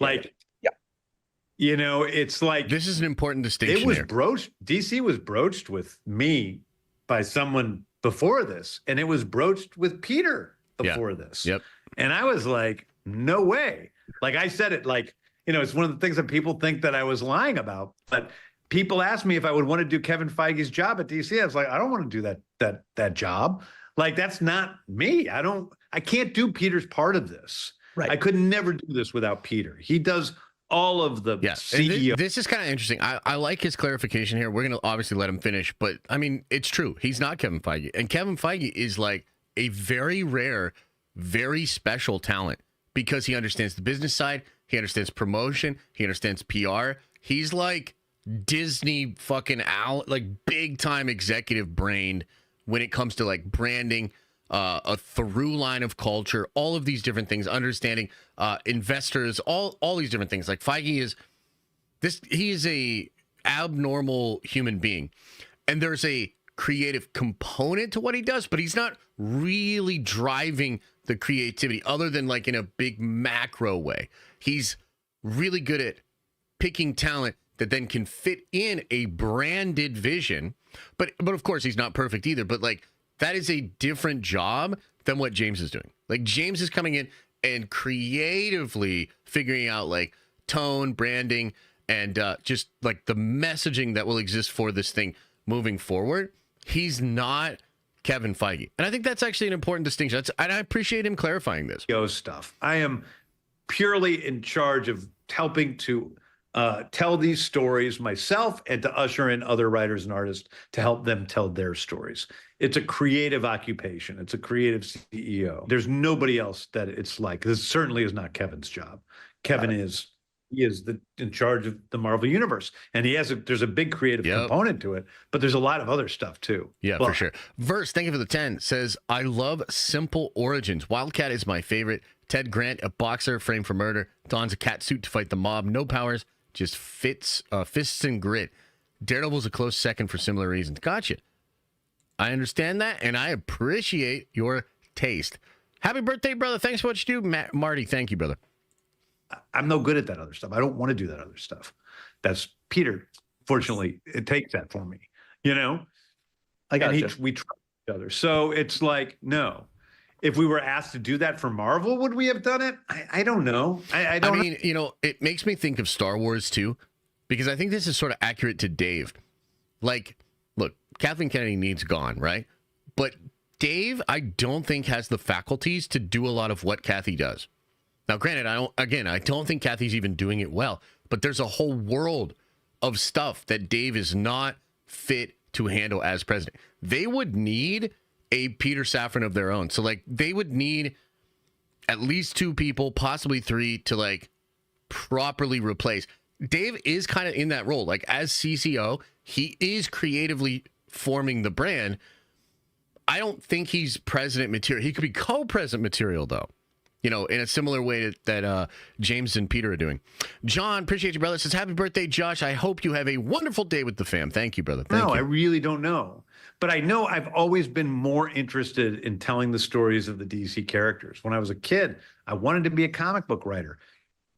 It's like this is an important distinction. It was here. broached. DC was broached with me by someone before this, and it was broached with Peter before this. Yep. And I was like, no way. Like I said it like, it's one of the things that people think that I was lying about. But people asked me if I would want to do Kevin Feige's job at DC. I was like, I don't want to do that job. Like, that's not me. I can't do Peter's part of this. Right. I could never do this without Peter. He does all of the CEO. This is kind of interesting. I like his clarification here. We're going to obviously let him finish, but I mean, it's true. He's not Kevin Feige. And Kevin Feige is like a very rare, very special talent because he understands the business side. He understands promotion. He understands PR. He's like Disney fucking like big time executive brained when it comes to like branding, a through line of culture, all of these different things, understanding investors, all these different things. Like Feige is he is a abnormal human being, and there's a creative component to what he does, but he's not really driving the creativity other than like in a big macro way. He's really good at picking talent that then can fit in a branded vision. But of course he's not perfect either, but like that is a different job than what James is doing. Like James is coming in and creatively figuring out like tone, branding, and just like the messaging that will exist for this thing moving forward. He's not Kevin Feige. And I think that's actually an important distinction. And I appreciate him clarifying this. Stuff. I am purely in charge of helping to tell these stories myself and to usher in other writers and artists to help them tell their stories. It's a creative occupation. It's a creative CEO. There's nobody else that it's like. This certainly is not Kevin's job. Kevin is in charge of the Marvel universe, and there's a big creative component to it, but there's a lot of other stuff too. Yeah, for sure. Verse, thank you for the 10, says, I love simple origins. Wildcat is my favorite. Ted Grant, a boxer framed for murder, dons a cat suit to fight the mob. No powers, just fists and grit. Daredevil's a close second for similar reasons. Gotcha. I understand that, and I appreciate your taste. Happy birthday, brother. Thanks for what you do. Marty, thank you, brother. I'm no good at that other stuff. I don't want to do that other stuff. That's Peter. Fortunately, it takes that for me. I got you. We trust each other. So it's like, no. If we were asked to do that for Marvel, would we have done it? I don't know. I mean, it makes me think of Star Wars too, because I think this is sort of accurate to Dave. Like, look, Kathleen Kennedy needs gone, right? But Dave, I don't think has the faculties to do a lot of what Kathy does. Now, granted, I don't think Kathy's even doing it well, but there's a whole world of stuff that Dave is not fit to handle as president. They would need a Peter Safran of their own. So, like, they would need at least 2 people, possibly 3, to, like, properly replace. Dave is kind of in that role. Like, as CCO, he is creatively forming the brand. I don't think he's president material. He could be co-president material, though. In a similar way that James and Peter are doing. John, appreciate you, brother. Says, happy birthday, Josh. I hope you have a wonderful day with the fam. Thank you, brother. Thank you. I really don't know. But I know I've always been more interested in telling the stories of the DC characters. When I was a kid, I wanted to be a comic book writer.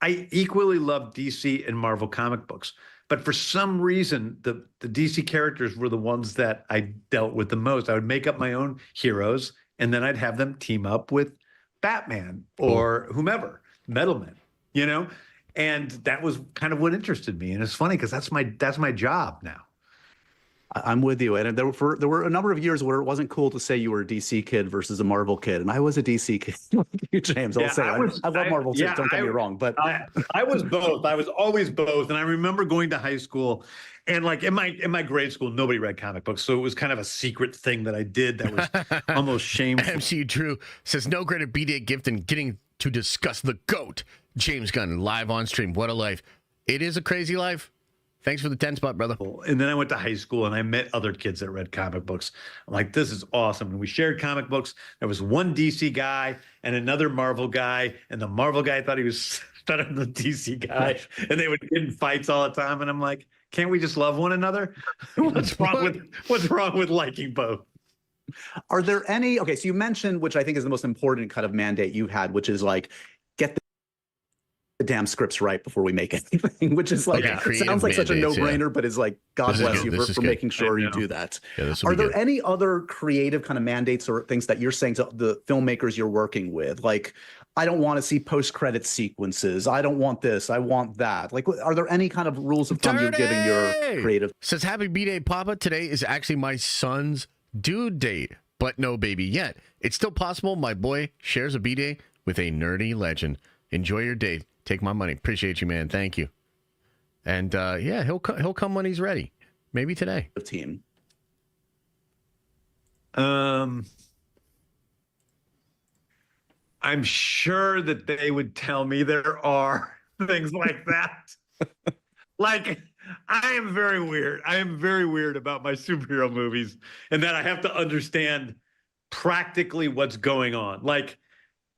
I equally loved DC and Marvel comic books. But for some reason, the DC characters were the ones that I dealt with the most. I would make up my own heroes, and then I'd have them team up with Batman or whomever, Metalman, and that was kind of what interested me. And it's funny because that's my job now. I'm with you. And there were a number of years where it wasn't cool to say you were a DC kid versus a Marvel kid. And I was a DC kid, like you, James. I'll say I love Marvel too. Don't get me wrong, but I was both. I was always both. And I remember going to high school, and like in my grade school, nobody read comic books, so it was kind of a secret thing that I did that was almost shameful. MC Drew says, no greater B-Day gift than getting to discuss the GOAT, James Gunn, live on stream. What a life. It is a crazy life. Thanks for the 10 spot, brother. And then I went to high school and I met other kids that read comic books. I'm like, this is awesome. And we shared comic books. There was one DC guy and another Marvel guy. And the Marvel guy thought he was better than the DC guy. And they would get in fights all the time. And I'm like, can't we just love one another? What's wrong with liking both? Are there any, okay, so you mentioned, which I think is the most important kind of mandate you had, which is like, get the damn scripts right before we make anything, which is like, it sounds like such a no-brainer, but it's like, God bless you for making sure you do that. Are there any other creative kind of mandates or things that you're saying to the filmmakers you're working with? Like, I don't want to see post-credit sequences. I don't want this. I want that. Like, are there any kind of rules of thumb you're giving your creative? Says, happy B-Day, Papa. Today is actually my son's due date, but no baby yet. It's still possible my boy shares a B-Day with a nerdy legend. Enjoy your date. Take my money. Appreciate you, man. Thank you. And yeah, he'll come when he's ready. Maybe today. Team. I'm sure that they would tell me there are things like that. Like, I am very weird. I am very weird about my superhero movies, and that I have to understand practically what's going on. Like,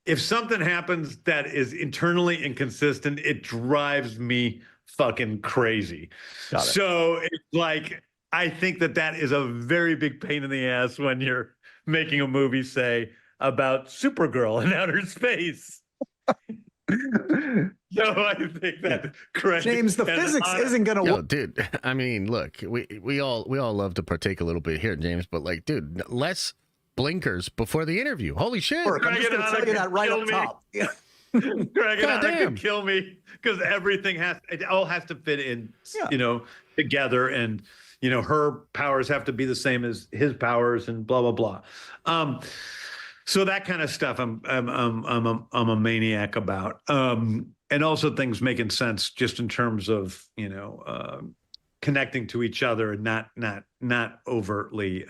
if something happens that is internally inconsistent, it drives me fucking crazy. So it's like, I think that is a very big pain in the ass when you're making a movie, say, about Supergirl in outer space. So I think that's correct. James, the physics isn't gonna work. Dude, I mean, look, we all love to partake a little bit here, James, but like, dude, less blinkers before the interview. Holy shit. I'm just gonna tell you that right up top. Greg, God that damn. could kill me because it all has to fit in, Yeah. together, and her powers have to be the same as his powers, and blah blah blah. So that kind of stuff, I'm a maniac about, and also things making sense just in terms of connecting to each other and not overtly.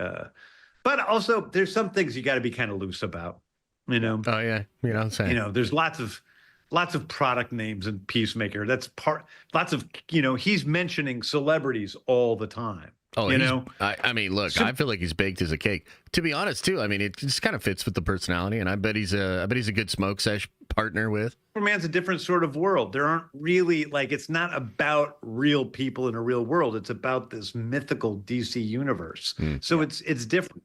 But also, there's some things you got to be kind of loose about, Oh yeah, same. there's lots of product names in Peacemaker. That's lots of, he's mentioning celebrities all the time. Oh, I mean, look, I feel like he's baked as a cake. To be honest, too, I mean, it just kind of fits with the personality, and I bet he's a good smoke sesh partner with. Superman's a different sort of world. There aren't really, it's not about real people in a real world. It's about this mythical DC universe. So it's different.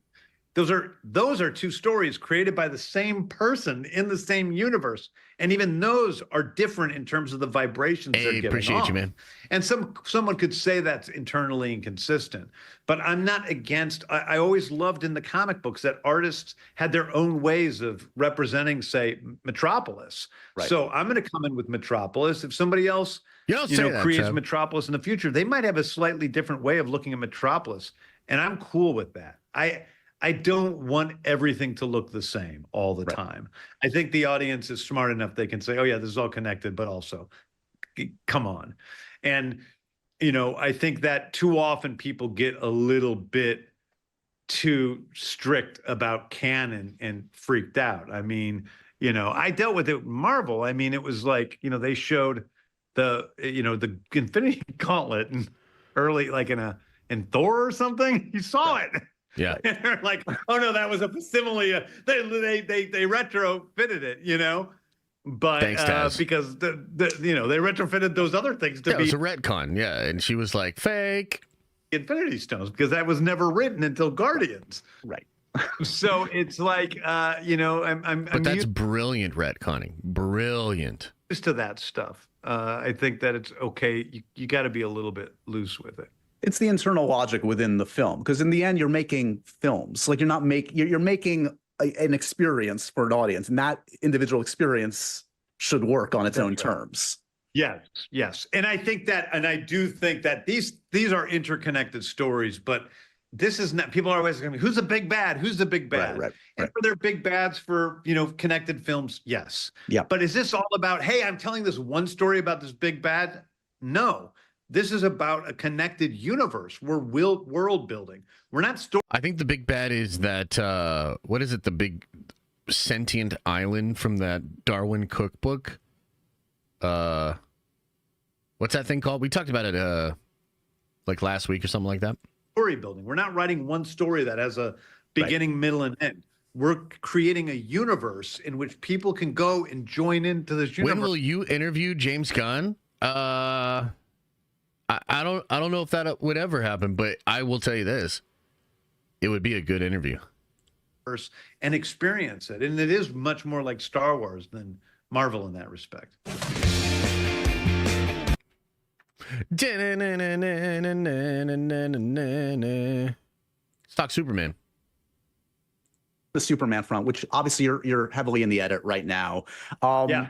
Those are two stories created by the same person in the same universe, and even those are different in terms of the vibrations they're giving appreciate off. you, man. And someone could say that's internally inconsistent, but I'm not against. I always loved in the comic books that artists had their own ways of representing, say, Metropolis. Right. So I'm going to come in with Metropolis. If somebody else creates Metropolis in the future, they might have a slightly different way of looking at Metropolis, and I'm cool with that. I don't want everything to look the same all the time. I think the audience is smart enough. They can say, oh yeah, this is all connected, but also come on. And, I think that too often people get a little bit too strict about canon and freaked out. I mean, I dealt with it with Marvel. I mean, it was like, they showed the Infinity Gauntlet and early, in Thor or something. You saw it. Yeah. And they're like, oh no, that was a facsimile. They retrofitted it, but Thanks, Taz. because they retrofitted those other things to It be was a retcon, yeah, and she was like, fake. Infinity Stones, because that was never written until Guardians. Right. So it's like, I'm That's brilliant retconning. Brilliant. used to that stuff. I think that it's okay. You got to be a little bit loose with it. It's the internal logic within the film, because in the end, you're making films. Like you're making an experience for an audience, and that individual experience should work on its own terms. Yes. And I think that, and I do think that these are interconnected stories, but this is not, people are always going to be, who's the big bad? Who's the big bad? Right. And for their big bads for, connected films, yes. Yeah. But is this all about, hey, I'm telling this one story about this big bad? No. This is about a connected universe. We're world building. We're not I think the big bad is that, what is it? The big sentient island from that Darwin cookbook. What's that thing called? We talked about it, like last week or something like that. story building. We're not writing one story that has a beginning, middle, and end. We're creating a universe in which people can go and join into this universe. When will you interview James Gunn? I don't know if that would ever happen, but I will tell you this: it would be a good interview. And experience it, and it is much more like Star Wars than Marvel in that respect. Stock Superman. The Superman front, which obviously you're heavily in the edit right now. Yeah.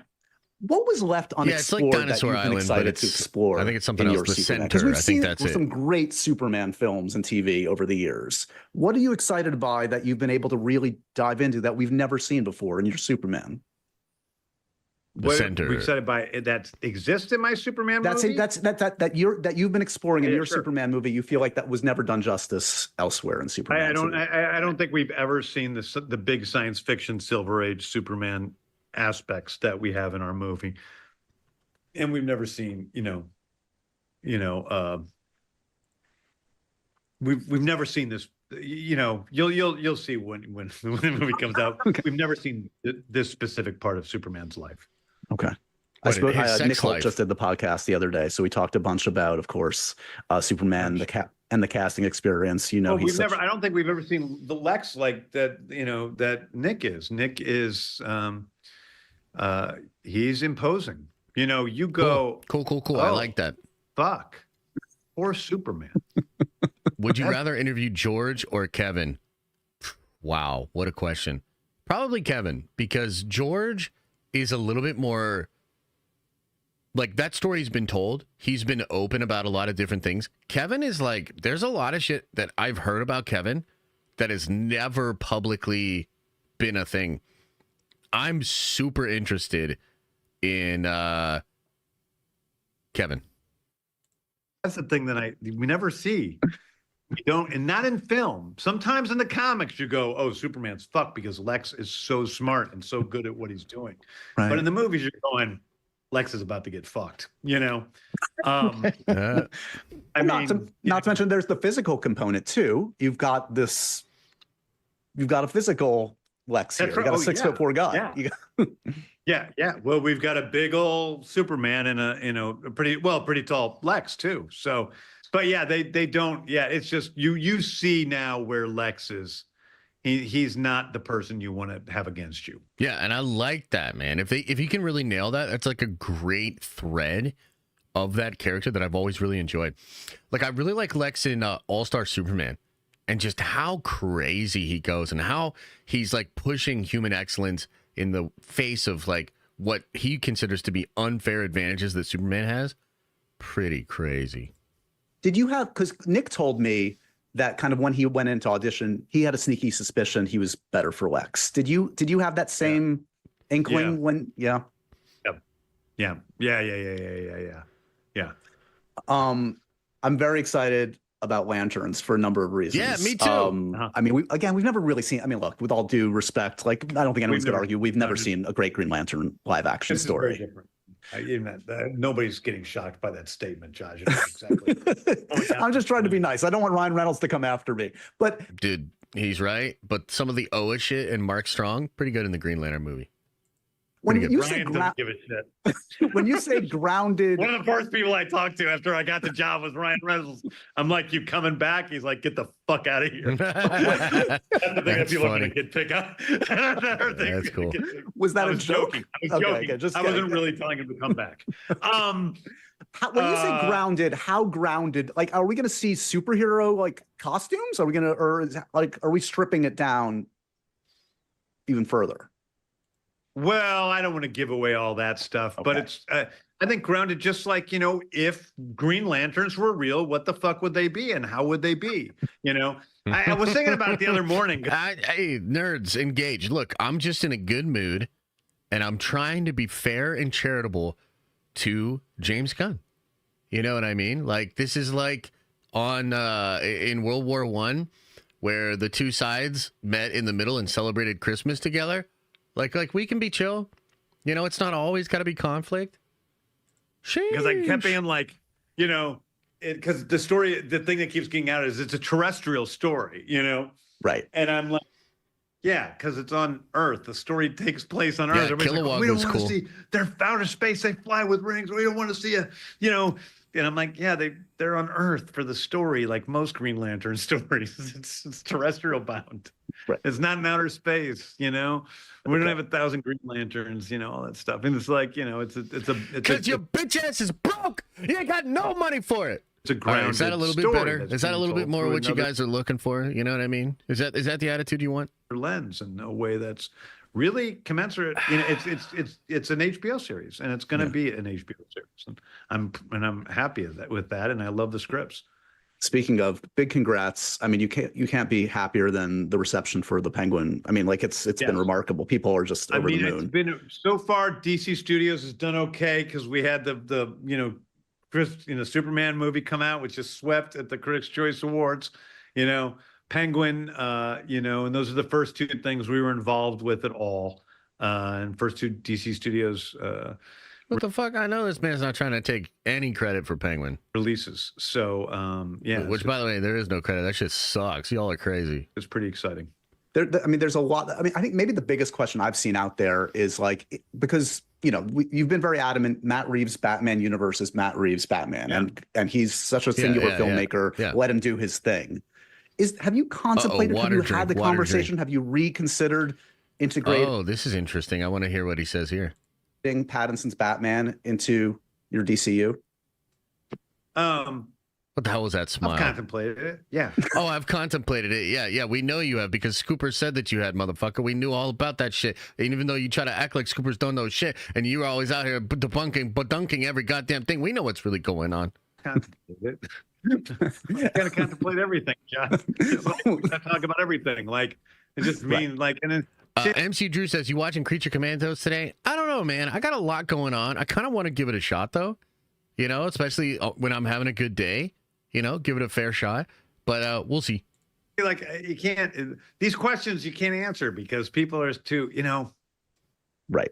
What was left unexplored it's like Dinosaur that you've been Island, but excited to explore? I think it's something in else. your The Superman? Center. We've I seen think that's some great Superman films and TV over the years. What are you excited by that you've been able to really dive into that we've never seen before in your Superman? The Center. We're excited by that exists in my Superman movie? That you've been exploring in your Superman movie. You feel like that was never done justice elsewhere in Superman. I don't think we've ever seen the big science fiction Silver Age Superman aspects that we have in our movie. And we've never seen, we've never seen this. You'll see when the movie comes out. Okay. We've never seen this specific part of Superman's life. Okay. What, his sex Nick Holt life? just did the podcast the other day, so we talked a bunch about, of course, Superman, and the casting experience. I don't think we've ever seen the Lex like that. That Nick is. Nick is. He's imposing. You go. Cool. Oh, I like that. Fuck. Or Superman. Would you rather interview George or Kevin? Wow, what a question. Probably Kevin, because George is a little bit more like that story's been told. He's been open about a lot of different things. Kevin is like, there's a lot of shit that I've heard about Kevin that has never publicly been a thing. I'm super interested in Kevin. That's the thing that we never see. We don't, and not in film. Sometimes in the comics, you go, "Oh, Superman's fucked because Lex is so smart and so good at what he's doing." Right. But in the movies, you're going, "Lex is about to get fucked," you know. I mean, not to mention, there's the physical component too. You've got a physical Lex here. You got a 6'4" guy. Yeah. Yeah. Well, we've got a big old Superman and a pretty tall Lex too. So, but yeah, they don't. Yeah, it's just you see now where Lex is. He's not the person you want to have against you. Yeah, and I like that, man. If you can really nail that, that's like a great thread of that character that I've always really enjoyed. Like I really like Lex in All-Star Superman, and just how crazy he goes and how he's like pushing human excellence in the face of like what he considers to be unfair advantages that Superman has. Pretty crazy. Did you have, because Nick told me that kind of when he went into audition, he had a sneaky suspicion he was better for Lex. Did you have that same inkling when? Yeah. Yeah. I'm very excited about Lanterns for a number of reasons. Yeah, me too. I mean, we've never really seen, I mean, look, with all due respect, like, I don't think anyone's going to argue, we've never seen a great Green Lantern live action story. Nobody's getting shocked by that statement, Josh. Exactly. I'm just trying to be nice. I don't want Ryan Reynolds to come after me. But dude, he's right. But some of the Oa shit and Mark Strong, pretty good in the Green Lantern movie. When you say doesn't give a shit. When you say grounded, one of the first people I talked to after I got the job was Ryan Reynolds. I'm like, "You coming back?" He's like, "Get the fuck out of here." That's the thing that people are going to pick up. That's cool. Was that I a was joke? joking. I was joking. Okay, I wasn't really telling him to come back. When you say grounded, how grounded? Like, are we going to see superhero like costumes? Are we going to, or is, like, are we stripping it down even further? Well, I don't want to give away all that stuff, but it's, I think grounded, just like, if Green Lanterns were real, what the fuck would they be and how would they be? I was thinking about it the other morning. Hey, nerds, engage. Look, I'm just in a good mood and I'm trying to be fair and charitable to James Gunn. You know what I mean? Like, this is like on in World War I, where the two sides met in the middle and celebrated Christmas together. Like we can be chill. It's not always got to be conflict. Because I kept being like, because the thing that keeps getting out is it's a terrestrial story, Right. And I'm like, yeah, because it's on Earth. The story takes place on Earth. Yeah, like, we don't want to see their outer space. They fly with rings. We don't want to see And I'm like, yeah, they're on Earth for the story, like most Green Lantern stories. It's terrestrial bound. Right. It's not in outer space, We don't have 1,000 Green Lanterns, all that stuff. And it's like, it's because your bitch ass is broke. You ain't got no money for it. It's a grounded Is that a little bit better? Is that a little bit more what you guys are looking for? You know what I mean? Is that the attitude you want? Lens in a way that's really commensurate. It's an HBO series, and it's going to be an HBO series, and I'm happy with that, and I love the scripts. Speaking of, big congrats. I mean, you can't be happier than the reception for the Penguin. I mean, like it's been remarkable. People are just over the moon. It's been so far. DC Studios has done okay because we had the Superman movie come out, which just swept at the Critics' Choice Awards. Penguin, and those are the first two things we were involved with at all, and first two DC Studios. What the fuck? I know this man's not trying to take any credit for Penguin releases. So, Which, by the way, there is no credit. That shit sucks. Y'all are crazy. It's pretty exciting. There's a lot. I mean, I think maybe the biggest question I've seen out there is like, because, you've been very adamant, Matt Reeves' Batman universe is Matt Reeves' Batman, and he's such a singular filmmaker. Yeah. Let him do his thing. Have you contemplated, have you had the conversation? Have you reconsidered integrating? Oh, this is interesting. I want to hear what he says here. Pattinson's Batman into your DCU? What the hell was that smile? I've contemplated it. Yeah. Oh, I've contemplated it. Yeah. We know you have because Scooper said that you had, motherfucker. We knew all about that shit. And even though you try to act like Scoopers don't know shit, and you're always out here debunking every goddamn thing, we know what's really going on. Contemplate it. You gotta contemplate everything, John. It's like, we gotta talk about everything. Like it just means like, and then MC Drew says, you watching Creature Commandos today? I don't know, man. I got a lot going on. I kind of want to give it a shot, though. You know, especially when I'm having a good day. You know, give it a fair shot. But we'll see. Like you can't. These questions you can't answer because people are too. You know. Right.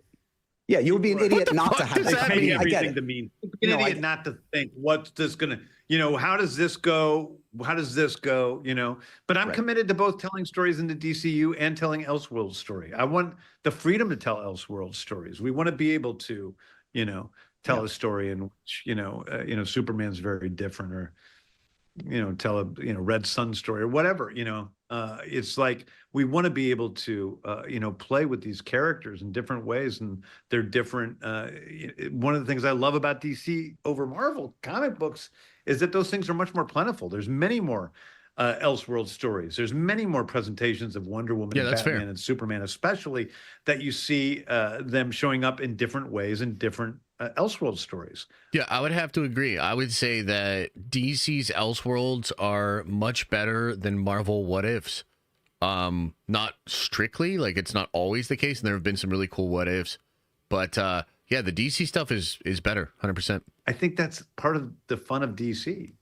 Yeah, you would be an idiot not to have. Make I get everything it. to mean. An idiot not to think. What's this gonna? You know, how does this go? How does this go? You know. But I'm committed to both telling stories in the DCU and telling Elseworld story. I want the freedom to tell Elseworld stories. We want to be able to, you know, tell a story in which you know, Superman's very different, or you know, tell a Red Sun story or whatever. You know, it's like we want to be able to play with these characters in different ways, and they're different. One of the things I love about DC over Marvel comic books is that those things are much more plentiful. There's many more Elseworld stories. There's many more presentations of Wonder Woman and Batman and Superman, especially, that you see them showing up in different ways in different Elseworld stories. Yeah, I would have to agree. I would say that DC's Elseworlds are much better than Marvel What Ifs. Not strictly, like it's not always the case, and there have been some really cool What Ifs. But yeah, the DC stuff is better, 100%. I think that's part of the fun of DC.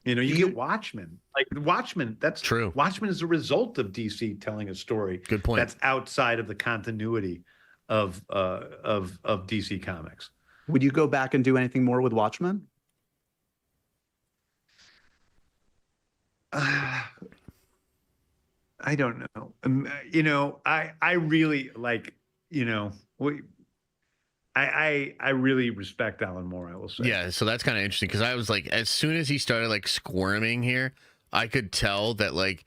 You know, you get Watchmen. Like Watchmen, that's true. Watchmen is a result of DC telling a story. Good point. That's outside of the continuity of DC Comics. Would you go back and do anything more with Watchmen? I don't know. You know, I really like, you know, I really respect Alan Moore, I will say. Yeah, so that's kind of interesting because I was like, as soon as he started like squirming here, I could tell that like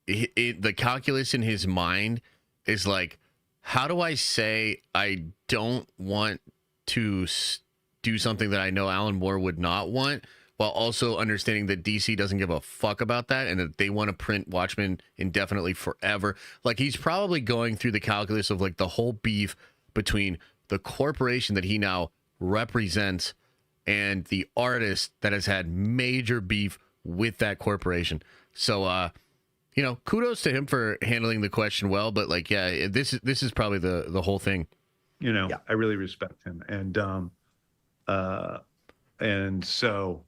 the calculus in his mind is like, how do I say I don't want to do something that I know Alan Moore would not want, while also understanding that DC doesn't give a fuck about that and that they want to print Watchmen indefinitely forever. Like he's probably going through the calculus of like the whole beef between the corporation that he now represents and the artist that has had major beef with that corporation. So, you know, kudos to him for handling the question well, but like, yeah, this is probably the whole thing. You know, I really respect him. And so,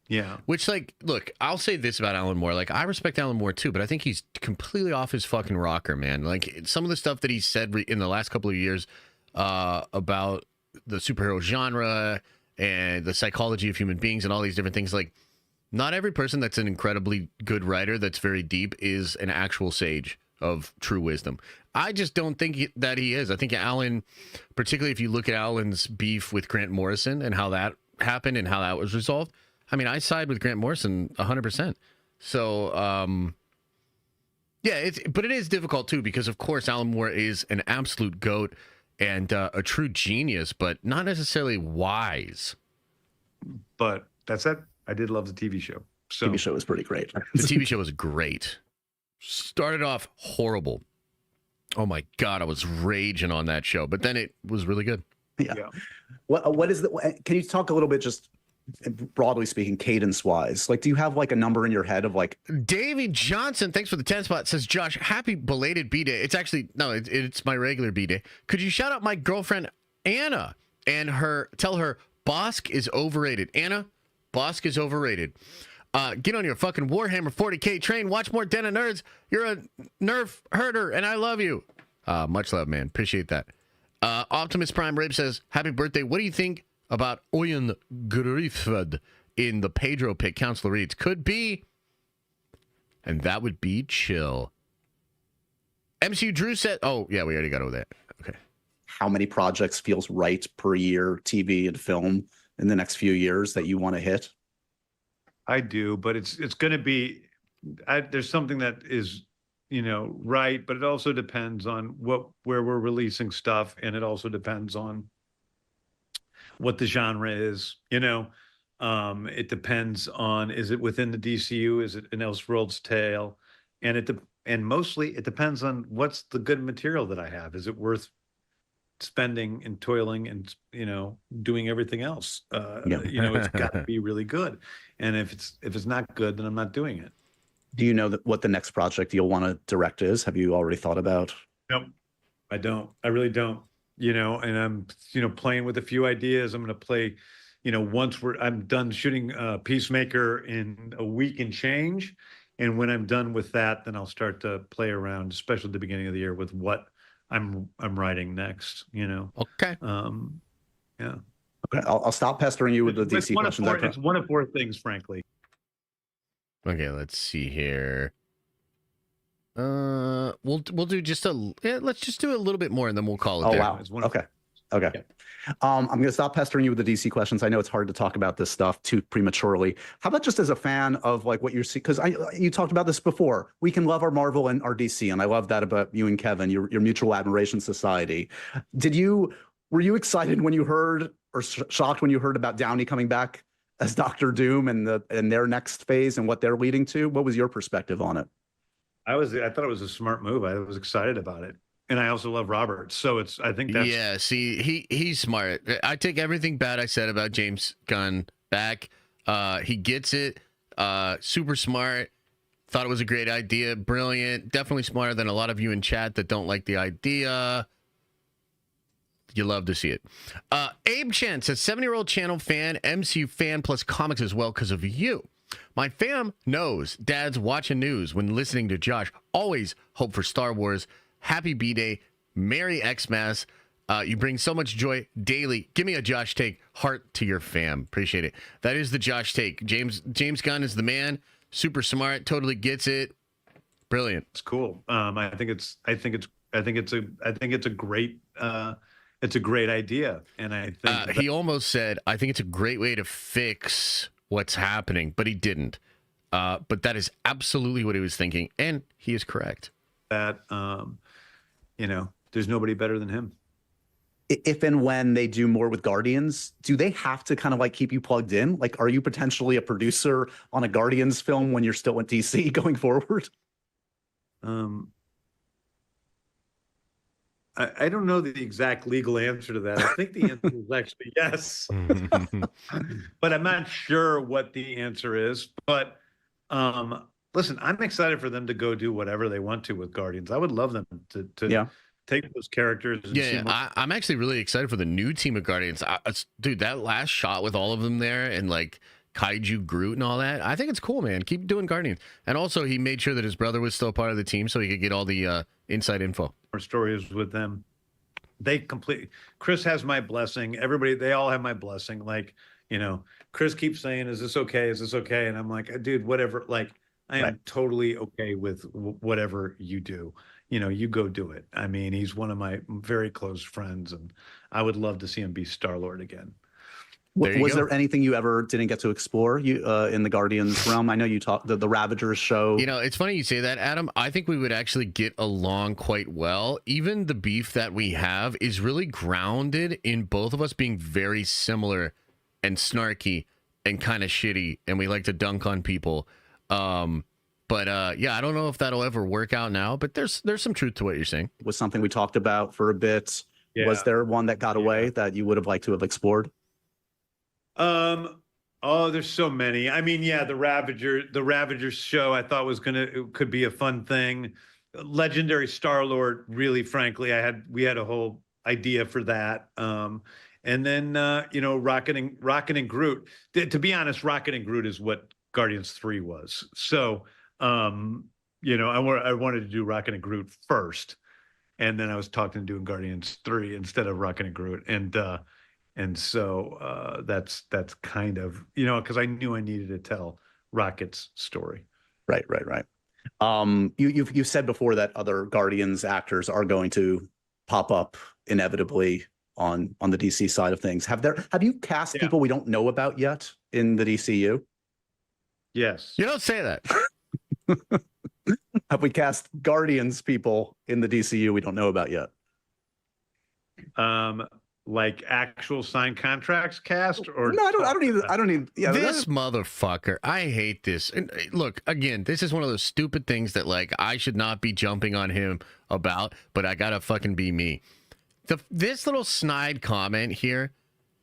yeah. Which, like, look, I'll say this about Alan Moore. Like, I respect Alan Moore too, but I think he's completely off his fucking rocker, man. Like, some of the stuff that he said in the last couple of years about the superhero genre and the psychology of human beings and all these different things, like, not every person that's an incredibly good writer that's very deep is an actual sage of true wisdom. I just don't think that he is. I think Alan, particularly if you look at Alan's beef with Grant Morrison and how that happened and how that was resolved, I mean, I side with Grant Morrison 100%. So, yeah, but it is difficult too, because of course Alan Moore is an absolute goat and a true genius, but not necessarily wise. But that said, I did love the TV show. So TV show was pretty great. The TV show was great. Started off horrible. Oh my God, I was raging on that show, but then it was really good. Yeah. What is can you talk a little bit, just broadly speaking, cadence wise? Like, do you have like a number in your head of like? Davey Johnson, thanks for the 10 spot, says, Josh, happy belated B-Day. It's actually, no, it's my regular B-Day. Could you shout out my girlfriend, Anna, and tell her Bosk is overrated. Anna, Bosk is overrated. Get on your fucking Warhammer 40K train. Watch more Den of Nerds. You're a nerf herder, and I love you. Much love, man. Appreciate that. Optimus Prime Rib says, happy birthday. What do you think about Oyen Griffith in the Pedro pick? Counselor reads, could be, and that would be chill. MCU Drew said, oh, yeah, we already got over that. Okay. How many projects feels right per year, TV and film, in the next few years that you want to hit? I do, but it's going to be, there's something that is, you know, right, but it also depends on where we're releasing stuff, and it also depends on what the genre is, you know. It depends on, is it within the DCU? Is it an Elseworlds tale? And mostly it depends on what's the good material that I have. Is it worth spending and toiling and, doing everything else? It's got to be really good. And if it's not good, then I'm not doing it. Do you know what the next project you'll want to direct is? Have you already thought about? Nope, I don't. I really don't. And I'm, playing with a few ideas. I'm going to play, once I'm done shooting Peacemaker in a week and change. And when I'm done with that, then I'll start to play around, especially at the beginning of the year, with what I'm writing next, Okay. Yeah. Okay, I'll stop pestering you with the DC questions. It's one of four things, frankly. Okay, let's see here. We'll do just let's just do a little bit more and then we'll call it there. Wow. Okay. Yeah. I'm going to stop pestering you with the DC questions. I know it's hard to talk about this stuff too prematurely. How about just as a fan of like what you're seeing? Because you talked about this before. We can love our Marvel and our DC, and I love that about you and Kevin, your mutual admiration society. Were you excited when you heard, or shocked when you heard about Downey coming back as Doctor Doom and their next phase and what they're leading to? What was your perspective on it? I thought it was a smart move. I was excited about it. And I also love Robert. So I think that's... Yeah, see, he's smart. I take everything bad I said about James Gunn back. He gets it. Super smart. Thought it was a great idea. Brilliant. Definitely smarter than a lot of you in chat that don't like the idea. You love to see it. Abe Chan says, 7-year-old channel fan, MCU fan, plus comics as well because of you. My fam knows dad's watching news when listening to Josh. Always hope for Star Wars. Happy B-Day. Merry Xmas. You bring so much joy daily. Give me a Josh take. Heart to your fam. Appreciate it. That is the Josh take. James Gunn is the man. Super smart. Totally gets it. Brilliant. It's cool. I think it's a great idea. And I think he almost said, I think it's a great way to fix what's happening, but he didn't. But that is absolutely what he was thinking, and he is correct. That there's nobody better than him. If and when they do more with Guardians, do they have to kind of like keep you plugged in? Like, are you potentially a producer on a Guardians film when you're still at DC going forward? I don't know the exact legal answer to that. I think the answer is actually yes. But I'm not sure what the answer is. But listen, I'm excited for them to go do whatever they want to with Guardians. I would love them to take those characters. And I'm actually really excited for the new team of Guardians. Dude, that last shot with all of them there and like Kaiju Groot and all that, I think it's cool, man. Keep doing Guardians. And also, he made sure that his brother was still part of the team so he could get all the inside info. More stories with them. Chris has my blessing. Everybody, they all have my blessing. Like, Chris keeps saying, is this okay? Is this okay? And I'm like, dude, whatever. Like, I am totally okay with whatever you do. You go do it. I mean, he's one of my very close friends, and I would love to see him be Star-Lord again. Was there anything you ever didn't get to explore in the Guardians realm? I know you talked the Ravagers show. It's funny you say that, Adam. I think we would actually get along quite well. Even the beef that we have is really grounded in both of us being very similar and snarky and kind of shitty, and we like to dunk on people. But I don't know if that'll ever work out now, but there's some truth to what you're saying. Was something we talked about for a bit. Yeah. Was there one that got away that you would have liked to have explored? There's so many. I mean, the Ravagers show I thought could be a fun thing. Legendary Star-Lord, really, frankly, we had a whole idea for that. And then Rocket and Groot. To be honest, Rocket and Groot is what Guardians 3 was. So I wanted to do Rocket and Groot first, and then I was talking to doing Guardians 3 instead of Rocket and Groot, and so that's kind of because I knew I needed to tell Rocket's story. Right. You've said before that other Guardians actors are going to pop up inevitably on the DC side of things. Have you cast people we don't know about yet in the DCU? Yes. You don't say that. Have we cast Guardians people in the DCU we don't know about yet? like actual signed contracts cast, or No, I don't need. Yeah, This motherfucker. I hate this. And look, again, this is one of those stupid things that like I should not be jumping on him about, but I gotta fucking be me. This little snide comment here,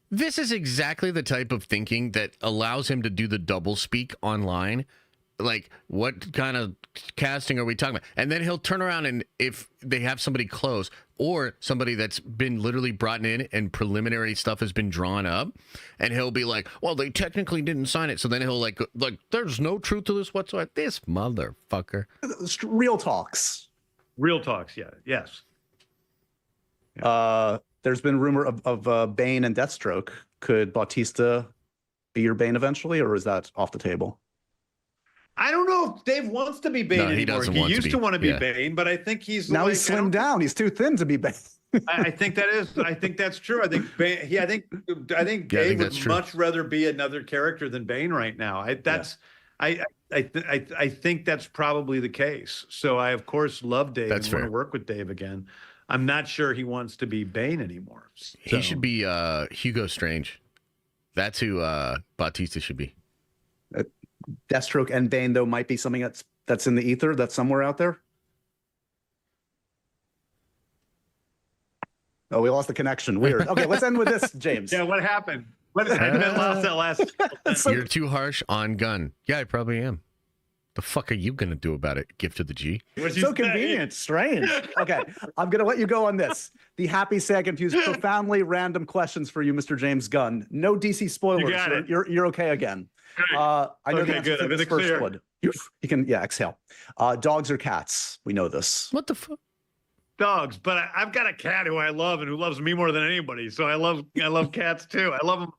this is exactly the type of thinking that allows him to do the double speak online. Like, what kind of casting are we talking about? And then he'll turn around, and if they have somebody close or somebody that's been literally brought in and preliminary stuff has been drawn up, and he'll be like, well, they technically didn't sign it. So then he'll like there's no truth to this whatsoever. This motherfucker. real talks. Real talks, yeah, yes. There's been rumor of Bane and Deathstroke. Could Bautista be your Bane eventually, or is that off the table? I don't know if Dave wants to be Bane No, he anymore. doesn't He want to used be. to want to be Yeah. Bane, but I think he's Now like, he's slimmed down. He's too thin to be Bane. I think that's true. I think Bane, I think Dave that's would true. much rather be another character than Bane right now. I think that's probably the case. So I of course love Dave That's and want fair. to work with Dave again. I'm not sure he wants to be Bane anymore. He should be Hugo Strange. That's who Bautista should be. Deathstroke and Bane, though, might be something that's in the ether, that's somewhere out there. Oh, we lost the connection. Weird. Okay, let's end with this, James. Yeah, what happened? What I lost that last. So- You're too harsh on Gunn. Yeah, I probably am. The fuck are you gonna do about it? Gift of the G. What'd you So say? convenient, strange. Okay, I'm gonna let you go on this. The happy, sad, confused, profoundly random questions for you, Mr. James Gunn. No DC spoilers. You got it. You're okay again. Great. I know Okay, the answer good. to I'm in this the first clear. one. You can, yeah, exhale. Dogs or cats? We know this. What the fuck? Dogs, but I've got a cat who I love and who loves me more than anybody. So I love cats too. I love them,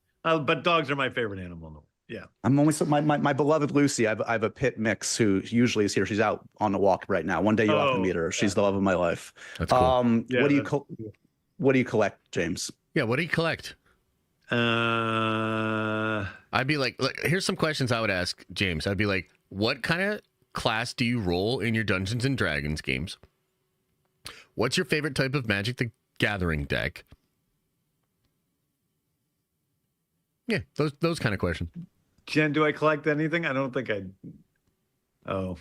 but dogs are my favorite animal. Yeah. I'm only my beloved Lucy. I have a pit mix who usually is here. She's out on a walk right now. One day you'll have to Oh, meet her. She's the love of my life. That's cool. Yeah, What do you collect, James? Yeah, what do you collect? I'd be like, look, here's some questions I would ask James. I'd be like, what kind of class do you roll in your Dungeons and Dragons games? What's your favorite type of Magic the Gathering deck? Yeah, those kind of questions. Jen, do I collect anything? I don't think I. Oh,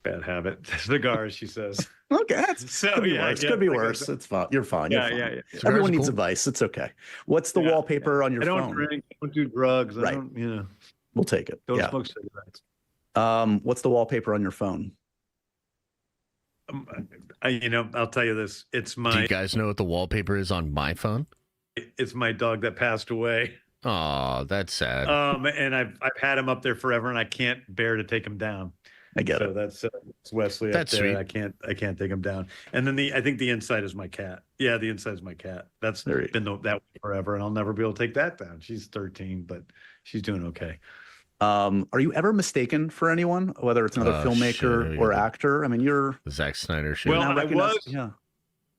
bad habit. Cigars, she says. Okay, that's So, could be yeah, worse. yeah, Could be I guess worse. so. It's fine. You're fine. Yeah, You're yeah, fine. yeah. Cigars Everyone are needs cool. advice. It's okay. What's the Yeah, wallpaper on your I don't phone? drink. I don't do drugs. I Right. don't, We'll take it. don't Yeah. smoke cigarettes. What's the wallpaper on your phone? I'll tell you this. It's Do my you guys know what the wallpaper is on my phone? it's my dog that passed away. Oh, that's sad. And I've had him up there forever, and I can't bear to take him down. I get So it. that's it's Wesley That's up there. sweet. I can't take him down. And then I think the inside is my cat. Yeah, the inside is my cat. That's There you been that way forever, and I'll never be able to take that down. She's 13, but she's doing okay. Are you ever mistaken for anyone, whether it's another Oh, filmmaker shit. or actor? I mean, you're The Zack Snyder shit. Well, now I recognized- was- Yeah.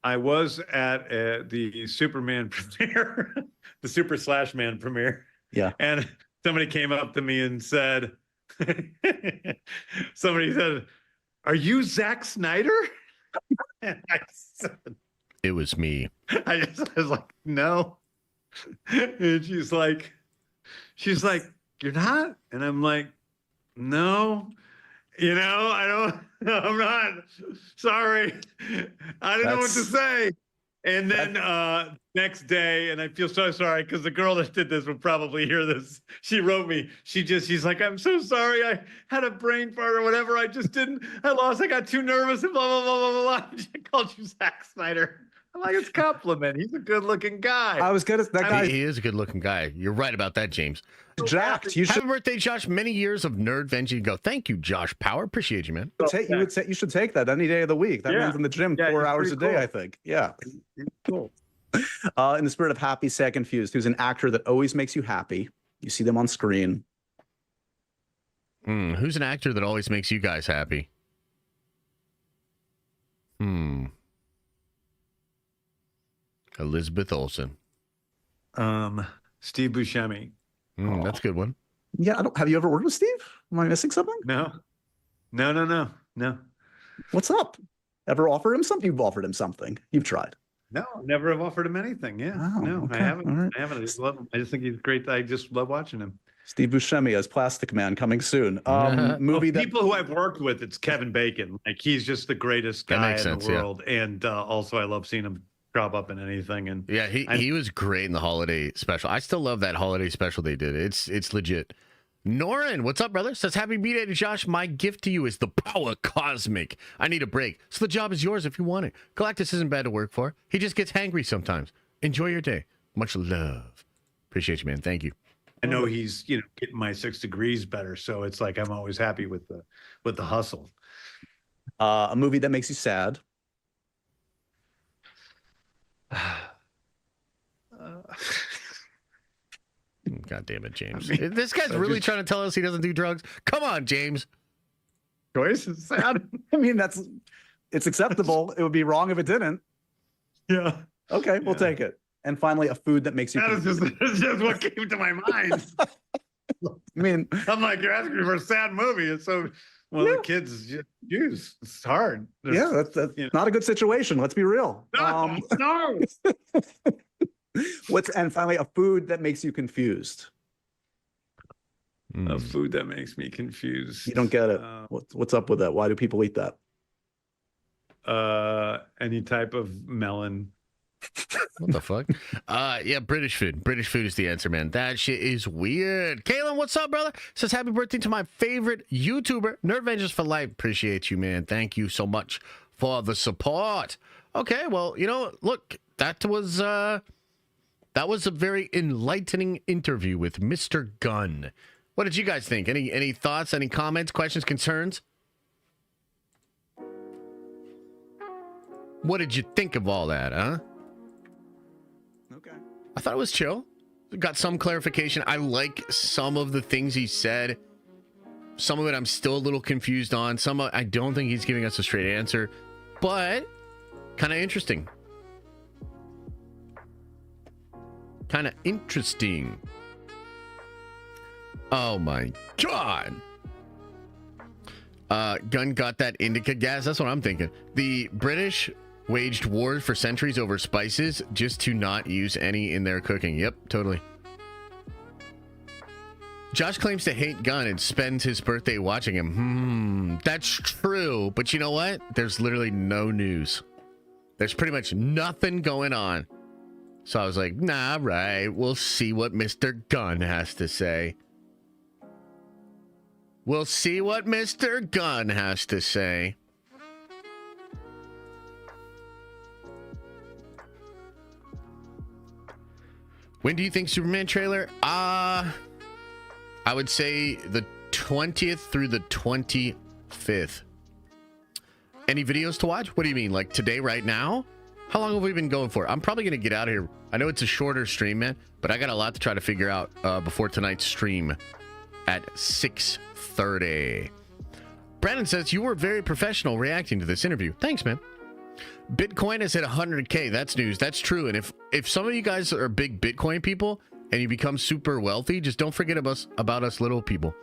I was at the Superman premiere, the Super Slash Man premiere. Yeah. And somebody came up to me and said, somebody said, "Are you Zack Snyder?" And It was me. I was like, "No." And she's like, "You're not?" And I'm like, "No. I'm not. Sorry. I didn't know what to That's- say." And then next day, and I feel so sorry because the girl that did this will probably hear this. She wrote me. She's like, "I'm so sorry. I had a brain fart or whatever. I just didn't. I got too nervous and blah, blah, blah, blah, blah." She called you Zack Snyder. I'm like, it's a compliment. He's a good looking guy. I was good. That guy He is a good looking guy. You're right about that, James. jacked. You should Happy birthday, Josh. Many years of nerd venture. You go, thank you, Josh Power. Appreciate you, man. take. You would say you should take that any day of the week. That Yeah. man's in the gym Yeah, 4 he's hours a pretty day. cool. I think. Yeah. Cool. In the spirit of happy, sad, confused, who's an actor that always makes you happy? You see them on screen. Who's an actor that always makes you guys happy? Elizabeth Olsen. Steve Buscemi. That's a good one. Yeah. Have you ever worked with Steve? Am I missing something? No. What's up? Ever offered him something? You've offered him something. You've tried. No, never have offered him anything. Yeah, Oh, no, okay. I haven't. All right. I haven't. I just love him. I just think he's great. I just love watching him. Steve Buscemi as Plastic Man coming soon. Movie Of that people who I've worked with, it's Kevin Bacon. Like he's just the greatest That guy makes in sense, the yeah. world. And also, I love seeing him crop up in anything. And Yeah, he was great in the holiday special. I still love that holiday special they did. It's legit. Norin, what's up, brother? Says, happy B-Day to Josh. My gift to you is the power cosmic. I need a break. So the job is yours if you want it. Galactus isn't bad to work for. He just gets hangry sometimes. Enjoy your day. Much love. Appreciate you, man. Thank you. I know he's getting my 6 degrees better. So it's like I'm always happy with the hustle. a movie that makes you sad. God damn it, James. I mean, this guy's really trying to tell us he doesn't do drugs. Come on, James. Choice is sad. I mean, it's acceptable. It would be wrong if it didn't. Yeah. Okay, we'll take it. And finally, a food that makes you. That's just what came to my mind. I mean, I'm like, you're asking me for a sad movie. And so, well, Yeah. the kids just use. It's hard. yeah, that's not a good situation. Let's be real. No. And finally, a food that makes you confused. A food that makes me confused. You don't get it. What's up with that? Why do people eat that? Any type of melon. What the fuck? Yeah, British food. British food is the answer, man. That shit is weird. Kalen, what's up, brother? Says happy birthday to my favorite YouTuber, Nerd Vengers for Life. Appreciate you, man. Thank you so much for the support. Okay, well, look, that was a very enlightening interview with Mr. Gunn. What did you guys think? Any thoughts, any comments, questions, concerns? What did you think of all that, huh? Okay. I thought it was chill. Got some clarification. I like some of the things he said. Some of it I'm still a little confused on. Some I don't think he's giving us a straight answer, but kind of interesting. Kind of interesting. Oh my God. Gunn got that indica gas. That's what I'm thinking. The British waged wars for centuries over spices just to not use any in their cooking. Yep, totally. Josh claims to hate Gunn and spends his birthday watching him. That's true. But you know what? There's literally no news. There's pretty much nothing going on. So I was like, nah, right. We'll see what Mr. Gunn has to say. We'll see what Mr. Gunn has to say. When do you think Superman trailer? I would say the 20th through the 25th. Any videos to watch? What do you mean? Like today, right now? How long have we been going for? I'm probably going to get out of here. I know it's a shorter stream, man, but I got a lot to try to figure out before tonight's stream at 6:30. Brandon says, you were very professional reacting to this interview. Thanks, man. Bitcoin has hit 100K. That's news. That's true. And if some of you guys are big Bitcoin people and you become super wealthy, just don't forget about us little people.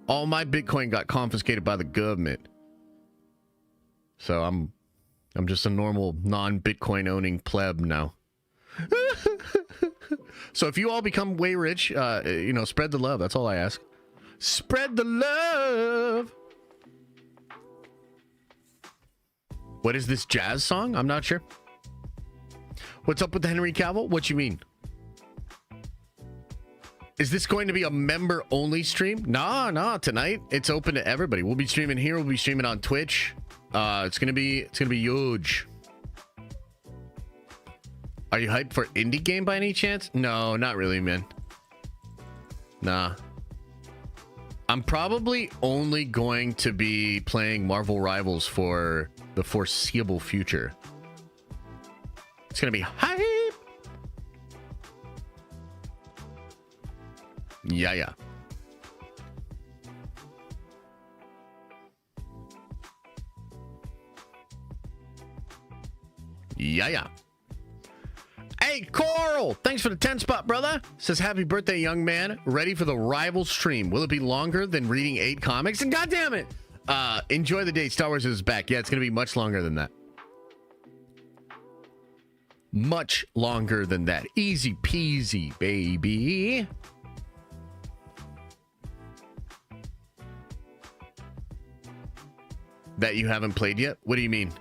All my Bitcoin got confiscated by the government. So I'm just a normal non-Bitcoin owning pleb now. So if you all become way rich, spread the love. That's all I ask. Spread the love. What is this jazz song? I'm not sure. What's up with the Henry Cavill? What you mean? Is this going to be a member-only stream? Nah. Tonight it's open to everybody. We'll be streaming here. We'll be streaming on Twitch. It's gonna be huge. Are you hyped for indie game by any chance? No, not really, man. Nah. I'm probably only going to be playing Marvel Rivals for the foreseeable future. It's gonna be hype. Yeah. Yeah. Hey, Coral! Thanks for the 10 spot, brother. Says, happy birthday, young man. Ready for the rival stream. Will it be longer than reading 8 comics? And goddamn it! Enjoy the day. Star Wars is back. Yeah, it's going to be much longer than that. much longer than that. Easy peasy, baby. That you haven't played yet? What do you mean?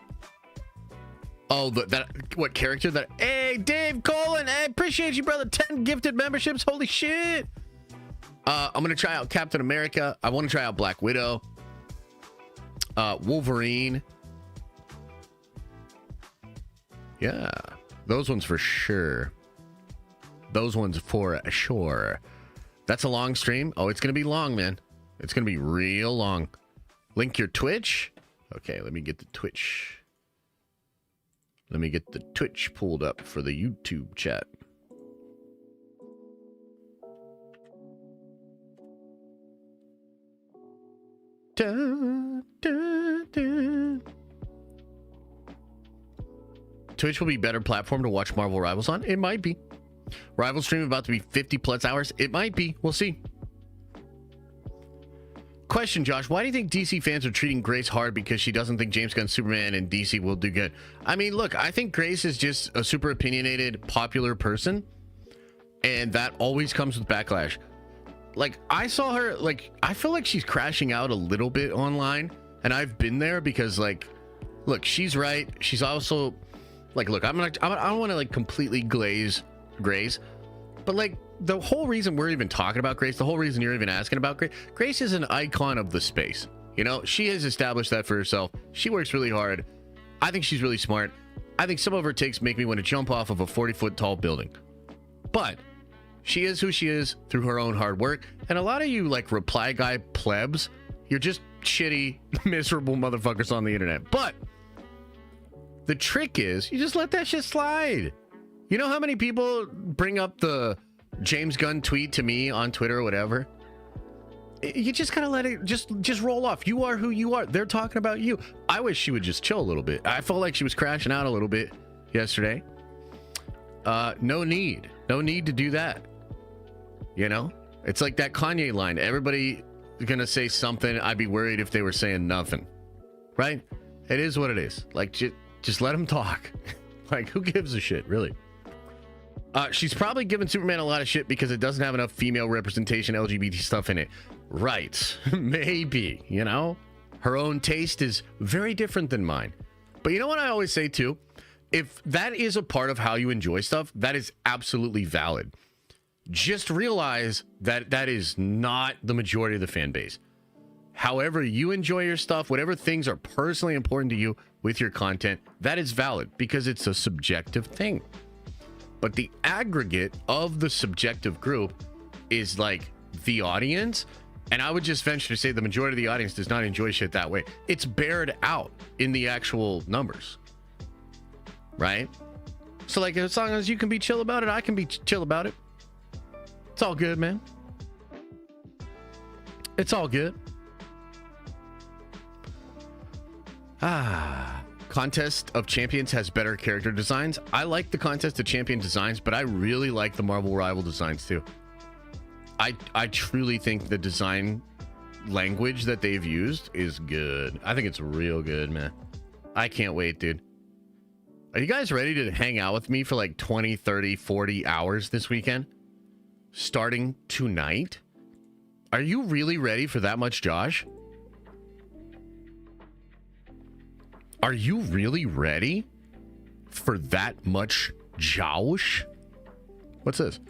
Oh, what character that? Hey, Dave Colin, I appreciate you, brother. 10 gifted memberships. Holy shit. I'm gonna try out Captain America. I want to try out Black Widow. Wolverine. Yeah, those ones for sure. Those ones for sure. That's a long stream. Oh, it's gonna be long, man. It's gonna be real long. Link your Twitch. Okay, let me get the Twitch. Let me get the Twitch pulled up for the YouTube chat. Dun, dun, dun. Twitch will be a better platform to watch Marvel Rivals on. It might be. Rival stream about to be 50 plus hours. It might be. We'll see. Question, Josh, why do you think DC fans are treating Grace hard because she doesn't think James Gunn's Superman and DC will do good? I mean, look, I think Grace is just a super opinionated, popular person, and that always comes with backlash. Like, I saw her, like, I feel like she's crashing out a little bit online, and I've been there because, like, look, she's right. She's also, like, look, I don't want to, like, completely glaze Grace, but, like, the whole reason we're even talking about Grace, the whole reason you're even asking about Grace, Grace is an icon of the space. You know, she has established that for herself. She works really hard. I think she's really smart. I think some of her takes make me want to jump off of a 40-foot tall building. But she is who she is through her own hard work. And a lot of you, like, reply guy plebs, you're just shitty, miserable motherfuckers on the internet. But the trick is you just let that shit slide. You know how many people bring up the James Gunn tweet to me on Twitter or whatever? You just gotta let it just roll off. You are who you are. They're talking about you. I wish she would just chill a little bit. I felt like she was crashing out a little bit yesterday. No need to do that. You know, it's like that Kanye line. Everybody gonna say something. I'd be worried if they were saying nothing. Right? It is what it is. Like, just let them talk. Like, who gives a shit, really? She's probably giving Superman a lot of shit because it doesn't have enough female representation, LGBT stuff in it. Right. Maybe, you know? Her own taste is very different than mine. But you know what I always say, too? If that is a part of how you enjoy stuff, that is absolutely valid. Just realize that that is not the majority of the fan base. However you enjoy your stuff, whatever things are personally important to you with your content, that is valid because it's a subjective thing. But the aggregate of the subjective group is like the audience. And I would just venture to say the majority of the audience does not enjoy shit that way. It's bared out in the actual numbers. Right? So, like, as long as you can be chill about it, I can be chill about it. It's all good, man. It's all good. Contest of Champions has better character designs. I like the Contest of Champion designs, but I really like the Marvel Rival designs too. I truly think the design language that they've used is good. I think it's real good, man. I can't wait, dude. Are you guys ready to hang out with me for like 20, 30, 40 hours this weekend? Starting tonight? Are you really ready for that much, Josh? Are you really ready for that much Josh? What's this?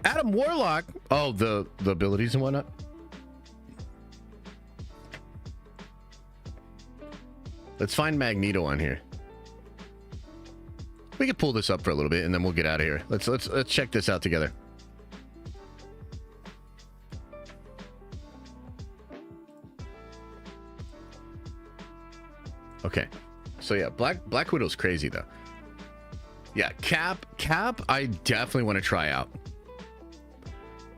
Adam Warlock. Oh, the abilities and whatnot. Let's find Magneto on here. We could pull this up for a little bit and then we'll get out of here. Let's check this out together. Okay, so yeah, Black Widow's crazy though. Yeah, Cap, I definitely want to try out.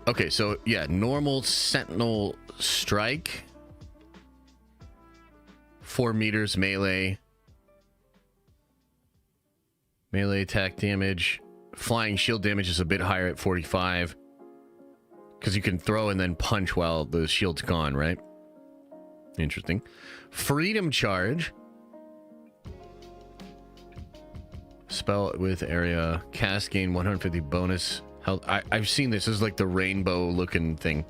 Okay, so yeah, normal Sentinel strike, 4 meters melee attack damage, flying shield damage is a bit higher at 45 because you can throw and then punch while the shield's gone, right? Interesting. Freedom charge. spell with area. Cast gain 150 bonus health. I've seen this. This is like the rainbow looking thing.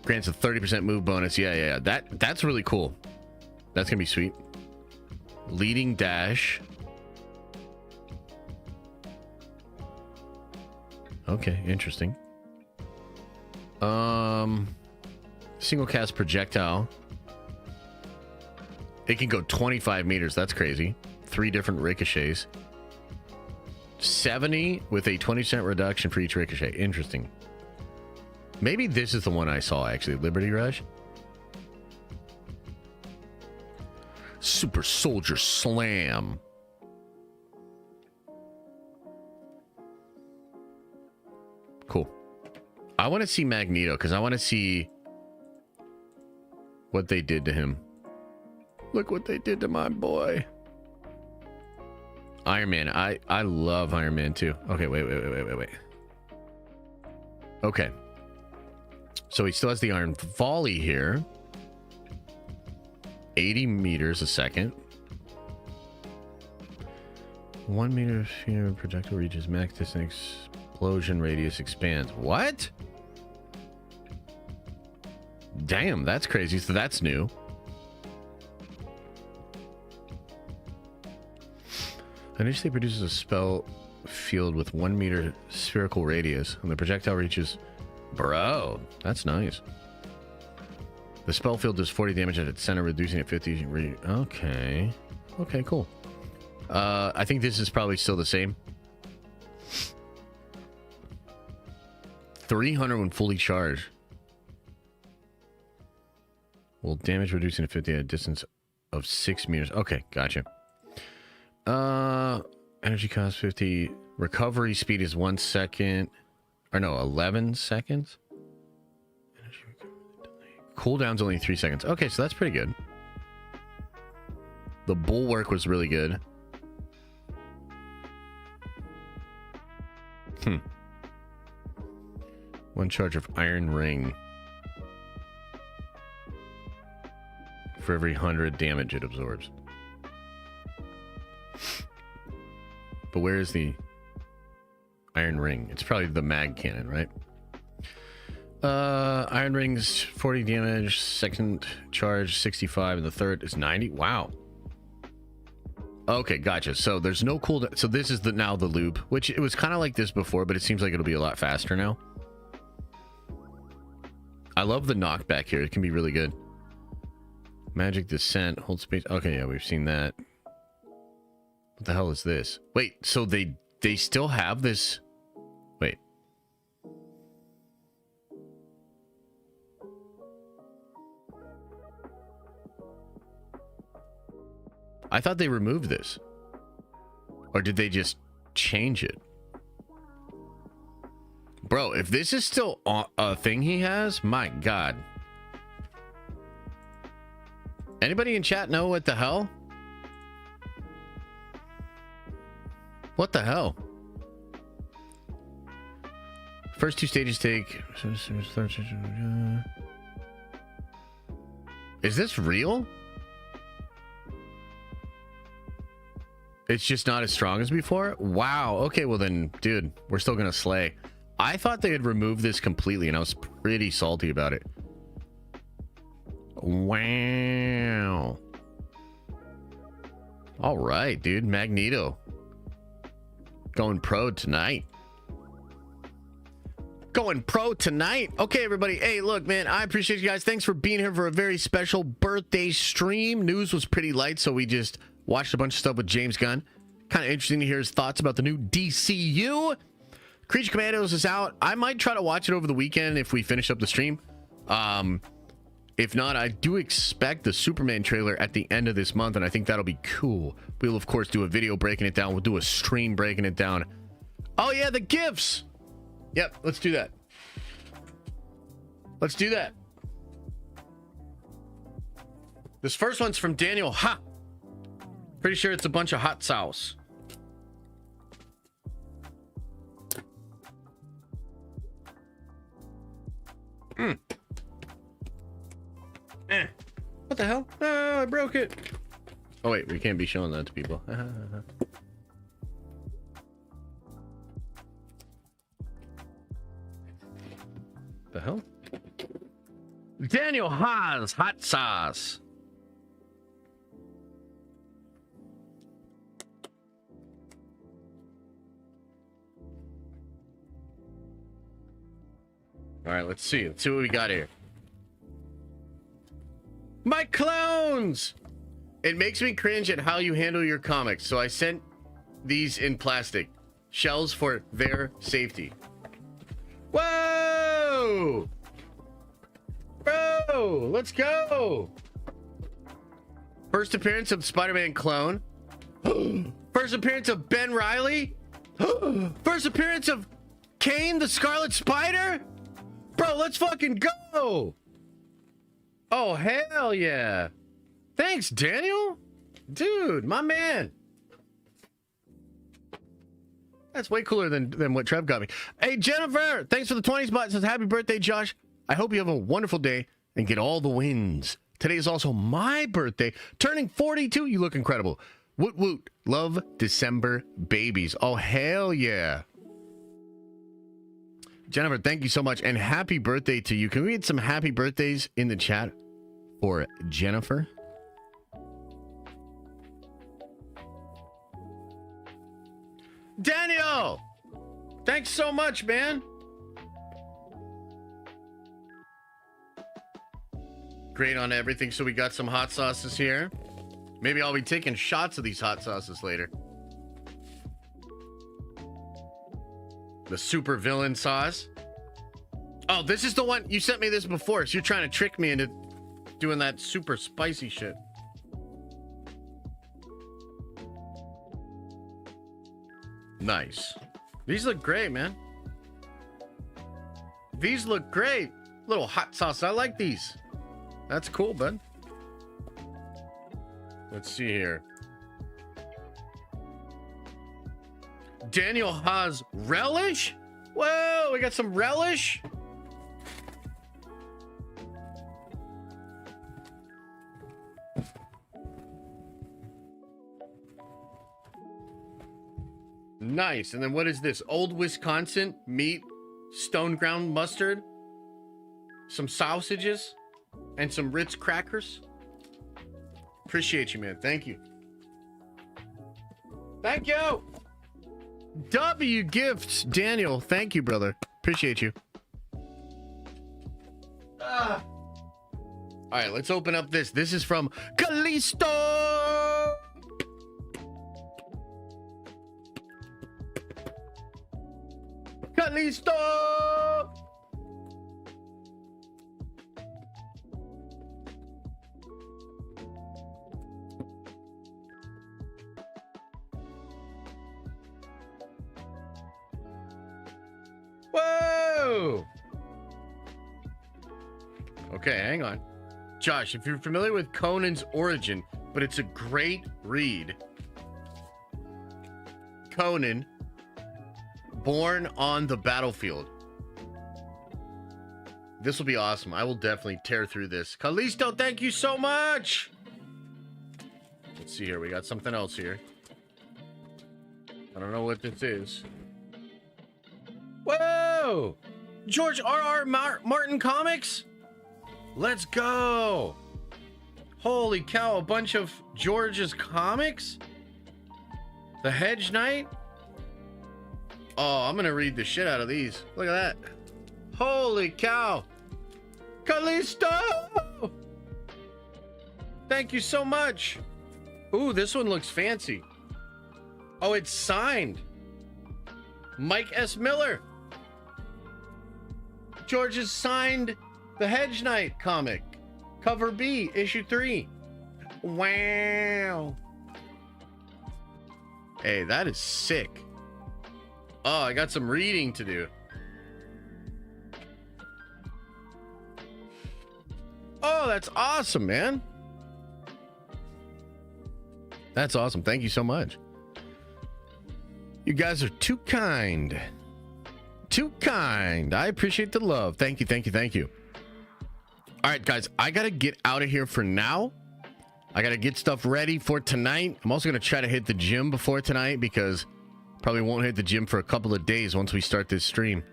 Grants a 30% move bonus. Yeah. That's really cool. That's gonna be sweet. Leading dash. Okay, interesting. Single cast projectile. It can go 25 meters. That's crazy. 3 different ricochets. 70 with a 20% reduction for each ricochet. Interesting. Maybe this is the one I saw, actually. Liberty Rush. Super Soldier Slam. Cool. I want to see Magneto because I want to see what they did to him. Look what they did to my boy. Iron Man. I love Iron Man too. Okay, wait. Okay. So he still has the Iron Volley here. 80 meters a second. 1 meter sphere projectile reaches max distance. Explosion radius expands. What? Damn, that's crazy. So that's new. Initially produces a spell field with 1 meter spherical radius, and the projectile reaches. Bro, that's nice. The spell field does 40 damage at its center, reducing it 50. Okay. Okay, cool. I think this is probably still the same. 300 when fully charged. Will damage reducing to 50 at a distance of 6 meters. Okay, gotcha. Energy cost 50. Recovery speed is 1 second. Or no, 11 seconds. Cooldown's only 3 seconds. Okay, so that's pretty good. The bulwark was really good. One charge of Iron Ring. For every 100 damage it absorbs. But where is the Iron Ring? It's probably the mag cannon, right? Iron Ring's 40 damage, second charge 65, and the third is 90. Wow. Okay, gotcha. So there's no cooldown. So this is now the loop, which it was kind of like this before, but it seems like it'll be a lot faster now. I love the knockback here. It can be really good. Magic Descent, hold space. Okay, yeah, we've seen that. What the hell is this? Wait, so they still have this? Wait. I thought they removed this. Or did they just change it? Bro, if this is still a thing he has, my God. Anybody in chat know what the hell? What the hell? First 2 stages take... Is this real? It's just not as strong as before? Wow. Okay, well then, dude, we're still gonna slay. I thought they had removed this completely, and I was pretty salty about it. Wow. All right, dude. Magneto. Going pro tonight. Going pro tonight. Okay, everybody. Hey, look, man, I appreciate you guys. Thanks for being here for a very special birthday stream. News was pretty light, so we just watched a bunch of stuff with James Gunn. Kind of interesting to hear his thoughts about the new DCU. Creature Commandos is out. I might try to watch it over the weekend if we finish up the stream. If not, I do expect the Superman trailer at the end of this month, and I think that'll be cool. We'll, of course, do a video breaking it down. We'll do a stream breaking it down. Oh, yeah, the GIFs. Yep, let's do that. Let's do that. This first one's from Daniel Ha. Pretty sure it's a bunch of hot sauce. What the hell? Oh, I broke it. Oh wait, we can't be showing that to people. The hell? Daniel Haas hot sauce. All right, let's see. Let's see what we got here. My clones! It makes me cringe at how you handle your comics, so I sent these in plastic shells for their safety. Whoa! Bro, let's go! First appearance of Spider-Man clone. First appearance of Ben Reilly. First appearance of Kane the Scarlet Spider. Bro, let's fucking go! Oh, hell yeah. Thanks, Daniel. Dude, my man. That's way cooler than what Trev got me. Hey, Jennifer, thanks for the 20 spots. Says happy birthday, Josh. I hope you have a wonderful day and get all the wins. Today is also my birthday. Turning 42. You look incredible. Woot woot. Love December babies. Oh, hell yeah. Jennifer, thank you so much. And happy birthday to you. Can we get some happy birthdays in the chat for Jennifer? Daniel! Thanks so much, man. Great on everything. So we got some hot sauces here. Maybe I'll be taking shots of these hot sauces later. The super villain sauce. Oh, this is the one. You sent me this before, so you're trying to trick me into doing that super spicy shit. Nice. These look great, man. These look great. Little hot sauce. I like these. That's cool, bud. Let's see here. Daniel Haas relish? Whoa, we got some relish. Nice. And then what is this? Old Wisconsin meat, stone ground mustard, some sausages, and some Ritz crackers. Appreciate you, man. Thank you. Thank you. W gifts, Daniel. Thank you, brother. Appreciate you. All right, let's open up this. This is from Callisto. Callisto. Whoa! Okay, hang on. Josh, if you're familiar with Conan's origin, but it's a great read. Conan, born on the battlefield. This will be awesome. I will definitely tear through this. Callisto, thank you so much! Let's see here. We got something else here. I don't know what this is. Whoa! George R.R. Martin comics? Let's go! Holy cow, a bunch of George's comics? The Hedge Knight? Oh, I'm gonna read the shit out of these. Look at that. Holy cow! Callisto! Thank you so much. Ooh, this one looks fancy. Oh, it's signed. Mike S. Miller. George has signed the Hedge Knight comic. Cover B, issue 3. Wow. Hey, that is sick. Oh, I got some reading to do. Oh, that's awesome, man. That's awesome. Thank you so much. You guys are too kind. Too kind. I appreciate the love. Thank you, thank you, thank you. All right, guys, I got to get out of here for now. I got to get stuff ready for tonight. I'm also going to try to hit the gym before tonight because probably won't hit the gym for a couple of days once we start this stream.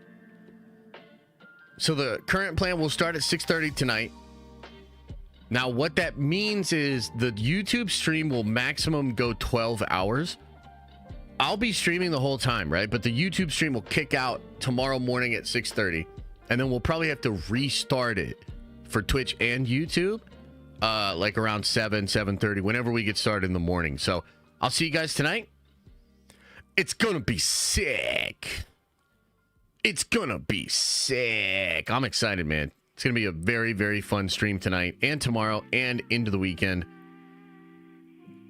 So the current plan will start at 6:30 tonight. Now, what that means is the YouTube stream will maximum go 12 hours. I'll be streaming the whole time, right? But the YouTube stream will kick out tomorrow morning at 6:30. And then we'll probably have to restart it for Twitch and YouTube, like around 7:30, whenever we get started in the morning. So I'll see you guys tonight. It's gonna be sick. It's gonna be sick. I'm excited, man. It's gonna be a very, very fun stream tonight and tomorrow and into the weekend.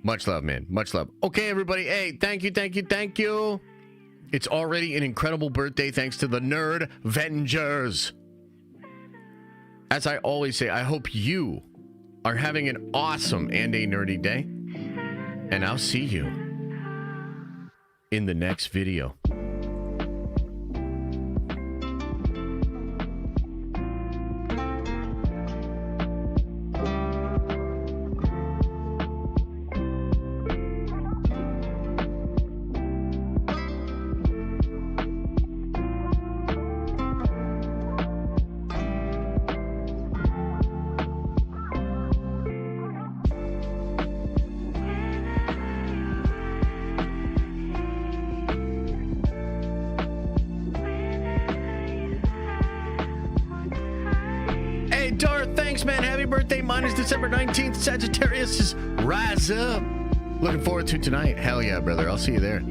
Much love, man. Much love. Okay, everybody. Hey, thank you. It's already an incredible birthday thanks to the Nerd Vengers. As I always say, I hope you are having an awesome and a nerdy day. And I'll see you in the next video. December 19th, Sagittarius is rise up. Looking forward to tonight. Hell yeah, brother. I'll see you there.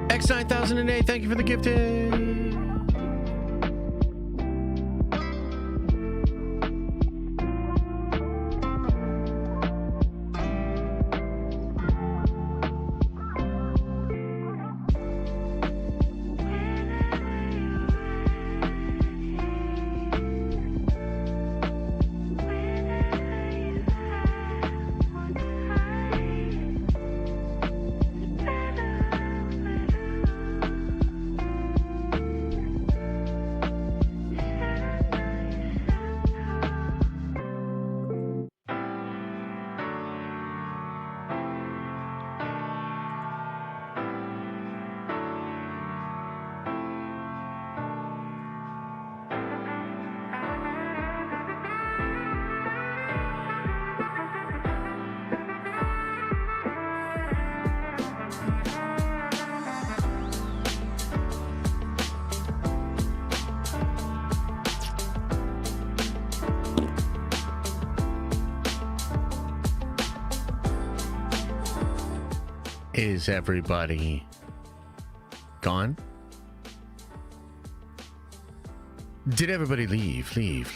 X9008, thank you for the gifted. Is everybody gone? Did everybody leave? Leave.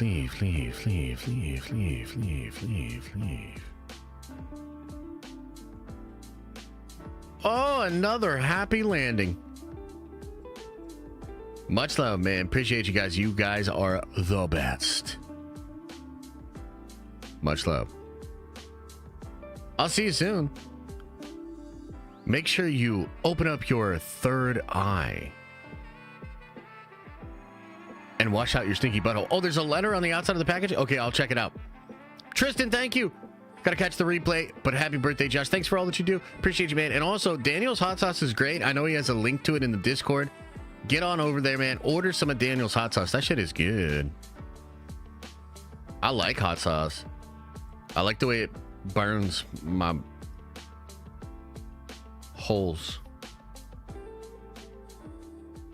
Oh, another happy landing. Much love, man. Appreciate you guys. You guys are the best. Much love. I'll see you soon. Make sure you open up your third eye and wash out your stinky butthole. Oh, there's a letter on the outside of the package? Okay, I'll check it out. Tristan, thank you. Gotta catch the replay, but happy birthday, Josh. Thanks for all that you do. Appreciate you, man. And also, Daniel's hot sauce is great. I know he has a link to it in the Discord. Get on over there, man. Order some of Daniel's hot sauce. That shit is good. I like hot sauce. I like the way it burns my holes.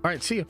All right, see you.